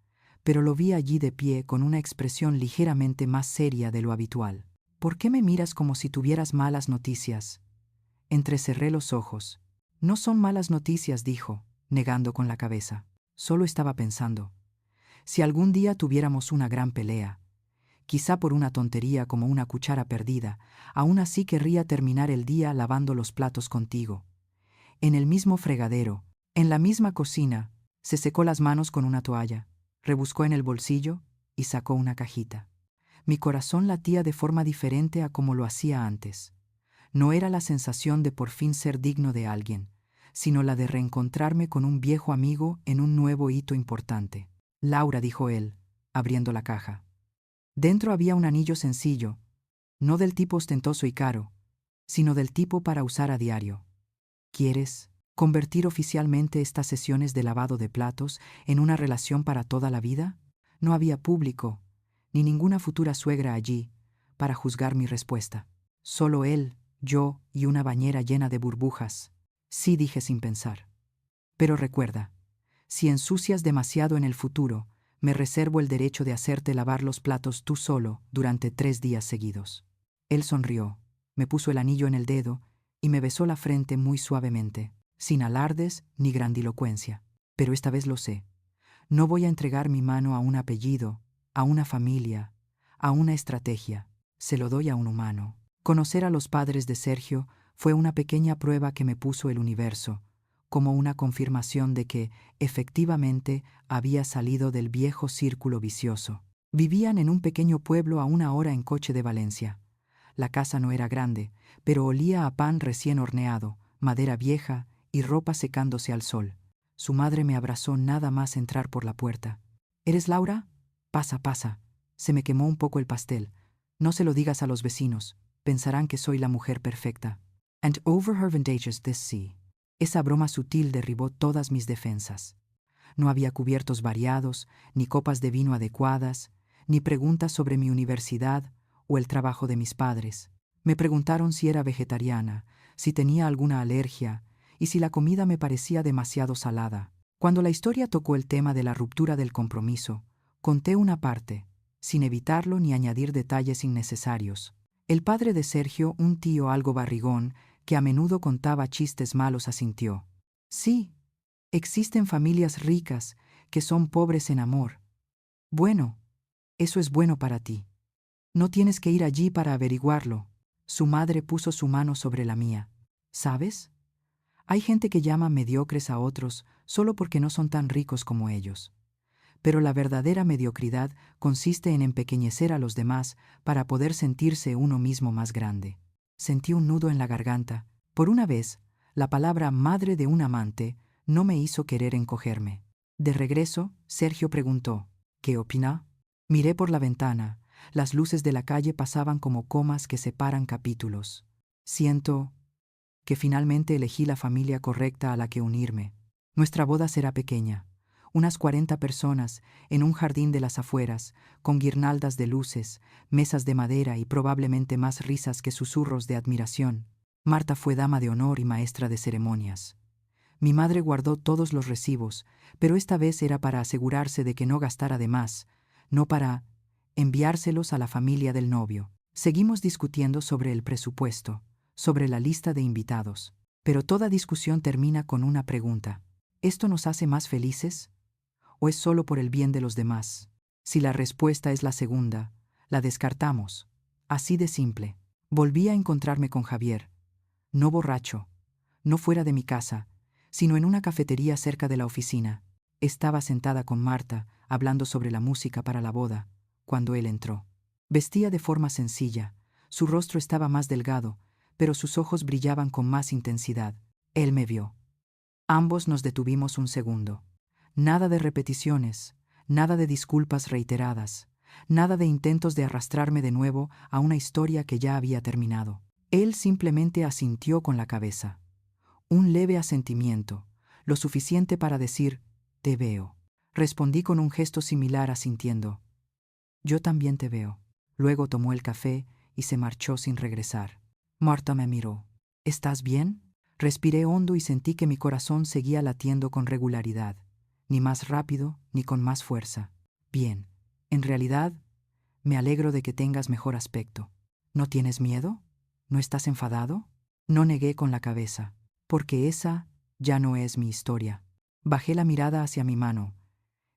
pero lo vi allí de pie con una expresión ligeramente más seria de lo habitual. ¿Por qué me miras como si tuvieras malas noticias? Entrecerré los ojos. No son malas noticias, dijo, negando con la cabeza. Solo estaba pensando. Si algún día tuviéramos una gran pelea, quizá por una tontería como una cuchara perdida, aún así querría terminar el día lavando los platos contigo. En el mismo fregadero, en la misma cocina, se secó las manos con una toalla, rebuscó en el bolsillo y sacó una cajita. Mi corazón latía de forma diferente a como lo hacía antes. No era la sensación de por fin ser digno de alguien, sino la de reencontrarme con un viejo amigo en un nuevo hito importante. Laura, dijo él, abriendo la caja. Dentro había un anillo sencillo, no del tipo ostentoso y caro, sino del tipo para usar a diario. ¿Quieres convertir oficialmente estas sesiones de lavado de platos en una relación para toda la vida? No había público, ni ninguna futura suegra allí, para juzgar mi respuesta. Solo él, yo y una bañera llena de burbujas. Sí, dije sin pensar. Pero recuerda, si ensucias demasiado en el futuro, me reservo el derecho de hacerte lavar los platos tú solo durante 3 días seguidos. Él sonrió, me puso el anillo en el dedo y me besó la frente muy suavemente, sin alardes ni grandilocuencia. Pero esta vez lo sé. No voy a entregar mi mano a un apellido, a una familia, a una estrategia. Se lo doy a un humano. Conocer a los padres de Sergio fue una pequeña prueba que me puso el universo, como una confirmación de que, efectivamente, había salido del viejo círculo vicioso. Vivían en un pequeño pueblo a 1 hora en coche de Valencia. La casa no era grande, pero olía a pan recién horneado, madera vieja y ropa secándose al sol. Su madre me abrazó nada más entrar por la puerta. ¿Eres Laura? Pasa, pasa. Se me quemó un poco el pastel. No se lo digas a los vecinos. Pensarán que soy la mujer perfecta. And over her vintages this sea. Esa broma sutil derribó todas mis defensas. No había cubiertos variados, ni copas de vino adecuadas, ni preguntas sobre mi universidad o el trabajo de mis padres. Me preguntaron si era vegetariana, si tenía alguna alergia y si la comida me parecía demasiado salada. Cuando la historia tocó el tema de la ruptura del compromiso, conté una parte, sin evitarlo ni añadir detalles innecesarios. El padre de Sergio, un tío algo barrigón, que a menudo contaba chistes malos, asintió. Sí, existen familias ricas que son pobres en amor. Bueno, eso es bueno para ti. No tienes que ir allí para averiguarlo. Su madre puso su mano sobre la mía. ¿Sabes? Hay gente que llama mediocres a otros solo porque no son tan ricos como ellos. Pero la verdadera mediocridad consiste en empequeñecer a los demás para poder sentirse uno mismo más grande. Sentí un nudo en la garganta. Por una vez, la palabra madre de un amante no me hizo querer encogerme. De regreso, Sergio preguntó, ¿qué opina? Miré por la ventana. Las luces de la calle pasaban como comas que separan capítulos. Siento que finalmente elegí la familia correcta a la que unirme. Nuestra boda será pequeña. Unas 40 personas, en un jardín de las afueras, con guirnaldas de luces, mesas de madera y probablemente más risas que susurros de admiración. Marta fue dama de honor y maestra de ceremonias. Mi madre guardó todos los recibos, pero esta vez era para asegurarse de que no gastara de más, no para enviárselos a la familia del novio. Seguimos discutiendo sobre el presupuesto, sobre la lista de invitados, pero toda discusión termina con una pregunta. ¿Esto nos hace más felices? ¿O es solo por el bien de los demás? Si la respuesta es la segunda, la descartamos. Así de simple. Volví a encontrarme con Javier, no borracho, no fuera de mi casa, sino en una cafetería cerca de la oficina. Estaba sentada con Marta, hablando sobre la música para la boda, cuando él entró. Vestía de forma sencilla, su rostro estaba más delgado, pero sus ojos brillaban con más intensidad. Él me vio. Ambos nos detuvimos un segundo. Nada de repeticiones, nada de disculpas reiteradas, nada de intentos de arrastrarme de nuevo a una historia que ya había terminado. Él simplemente asintió con la cabeza. Un leve asentimiento, lo suficiente para decir, te veo. Respondí con un gesto similar asintiendo. Yo también te veo. Luego tomó el café y se marchó sin regresar. Marta me miró. ¿Estás bien? Respiré hondo y sentí que mi corazón seguía latiendo con regularidad, ni más rápido ni con más fuerza. Bien, en realidad, me alegro de que tengas mejor aspecto. ¿No tienes miedo? ¿No estás enfadado? No negué con la cabeza, porque esa ya no es mi historia. Bajé la mirada hacia mi mano.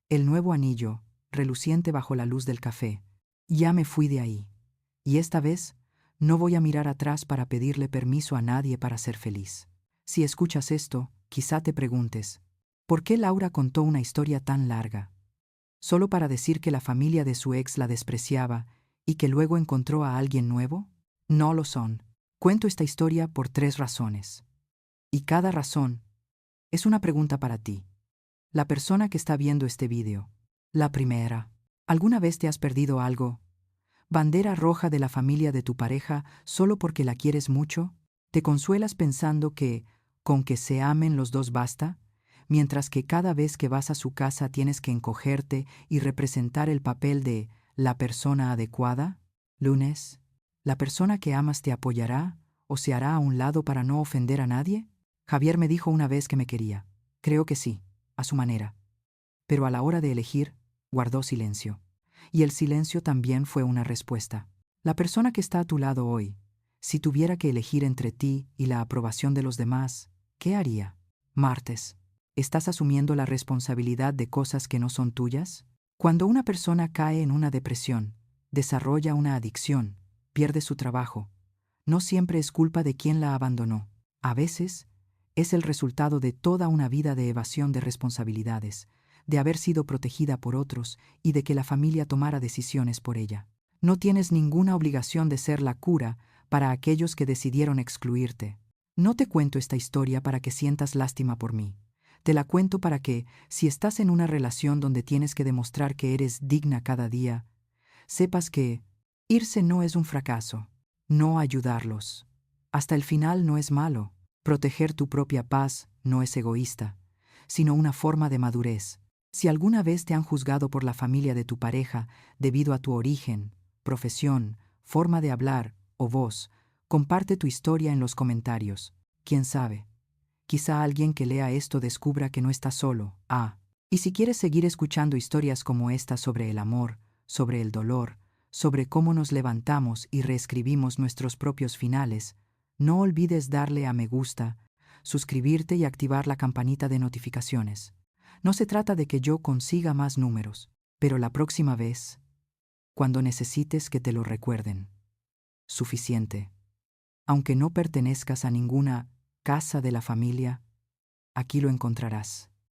El nuevo anillo, reluciente bajo la luz del café. Ya me fui de ahí. Y esta vez no voy a mirar atrás para pedirle permiso a nadie para ser feliz. Si escuchas esto, quizá te preguntes, ¿por qué Laura contó una historia tan larga? ¿Solo para decir que la familia de su ex la despreciaba y que luego encontró a alguien nuevo? No lo son. Cuento esta historia por 3 razones. Y cada razón es una pregunta para ti, la persona que está viendo este vídeo. La primera, ¿alguna vez te has perdido algo? ¿Bandera roja de la familia de tu pareja solo porque la quieres mucho? ¿Te consuelas pensando que, con que se amen los dos basta? Mientras que cada vez que vas a su casa tienes que encogerte y representar el papel de la persona adecuada. Lunes, ¿la persona que amas te apoyará o se hará a un lado para no ofender a nadie? Javier me dijo una vez que me quería. Creo que sí, a su manera. Pero a la hora de elegir, guardó silencio. Y el silencio también fue una respuesta. La persona que está a tu lado hoy, si tuviera que elegir entre ti y la aprobación de los demás, ¿qué haría? Martes. ¿Estás asumiendo la responsabilidad de cosas que no son tuyas? Cuando una persona cae en una depresión, desarrolla una adicción, pierde su trabajo, no siempre es culpa de quien la abandonó. A veces, es el resultado de toda una vida de evasión de responsabilidades, de haber sido protegida por otros y de que la familia tomara decisiones por ella. No tienes ninguna obligación de ser la cura para aquellos que decidieron excluirte. No te cuento esta historia para que sientas lástima por mí. Te la cuento para que, si estás en una relación donde tienes que demostrar que eres digna cada día, sepas que irse no es un fracaso, no ayudarlos. Hasta el final no es malo. Proteger tu propia paz no es egoísta, sino una forma de madurez. Si alguna vez te han juzgado por la familia de tu pareja debido a tu origen, profesión, forma de hablar o voz, comparte tu historia en los comentarios. ¿Quién sabe? Quizá alguien que lea esto descubra que no está solo. Y si quieres seguir escuchando historias como esta sobre el amor, sobre el dolor, sobre cómo nos levantamos y reescribimos nuestros propios finales, no olvides darle a me gusta, suscribirte y activar la campanita de notificaciones. No se trata de que yo consiga más números, pero la próxima vez, cuando necesites que te lo recuerden, suficiente. Aunque no pertenezcas a ninguna casa de la familia, aquí lo encontrarás.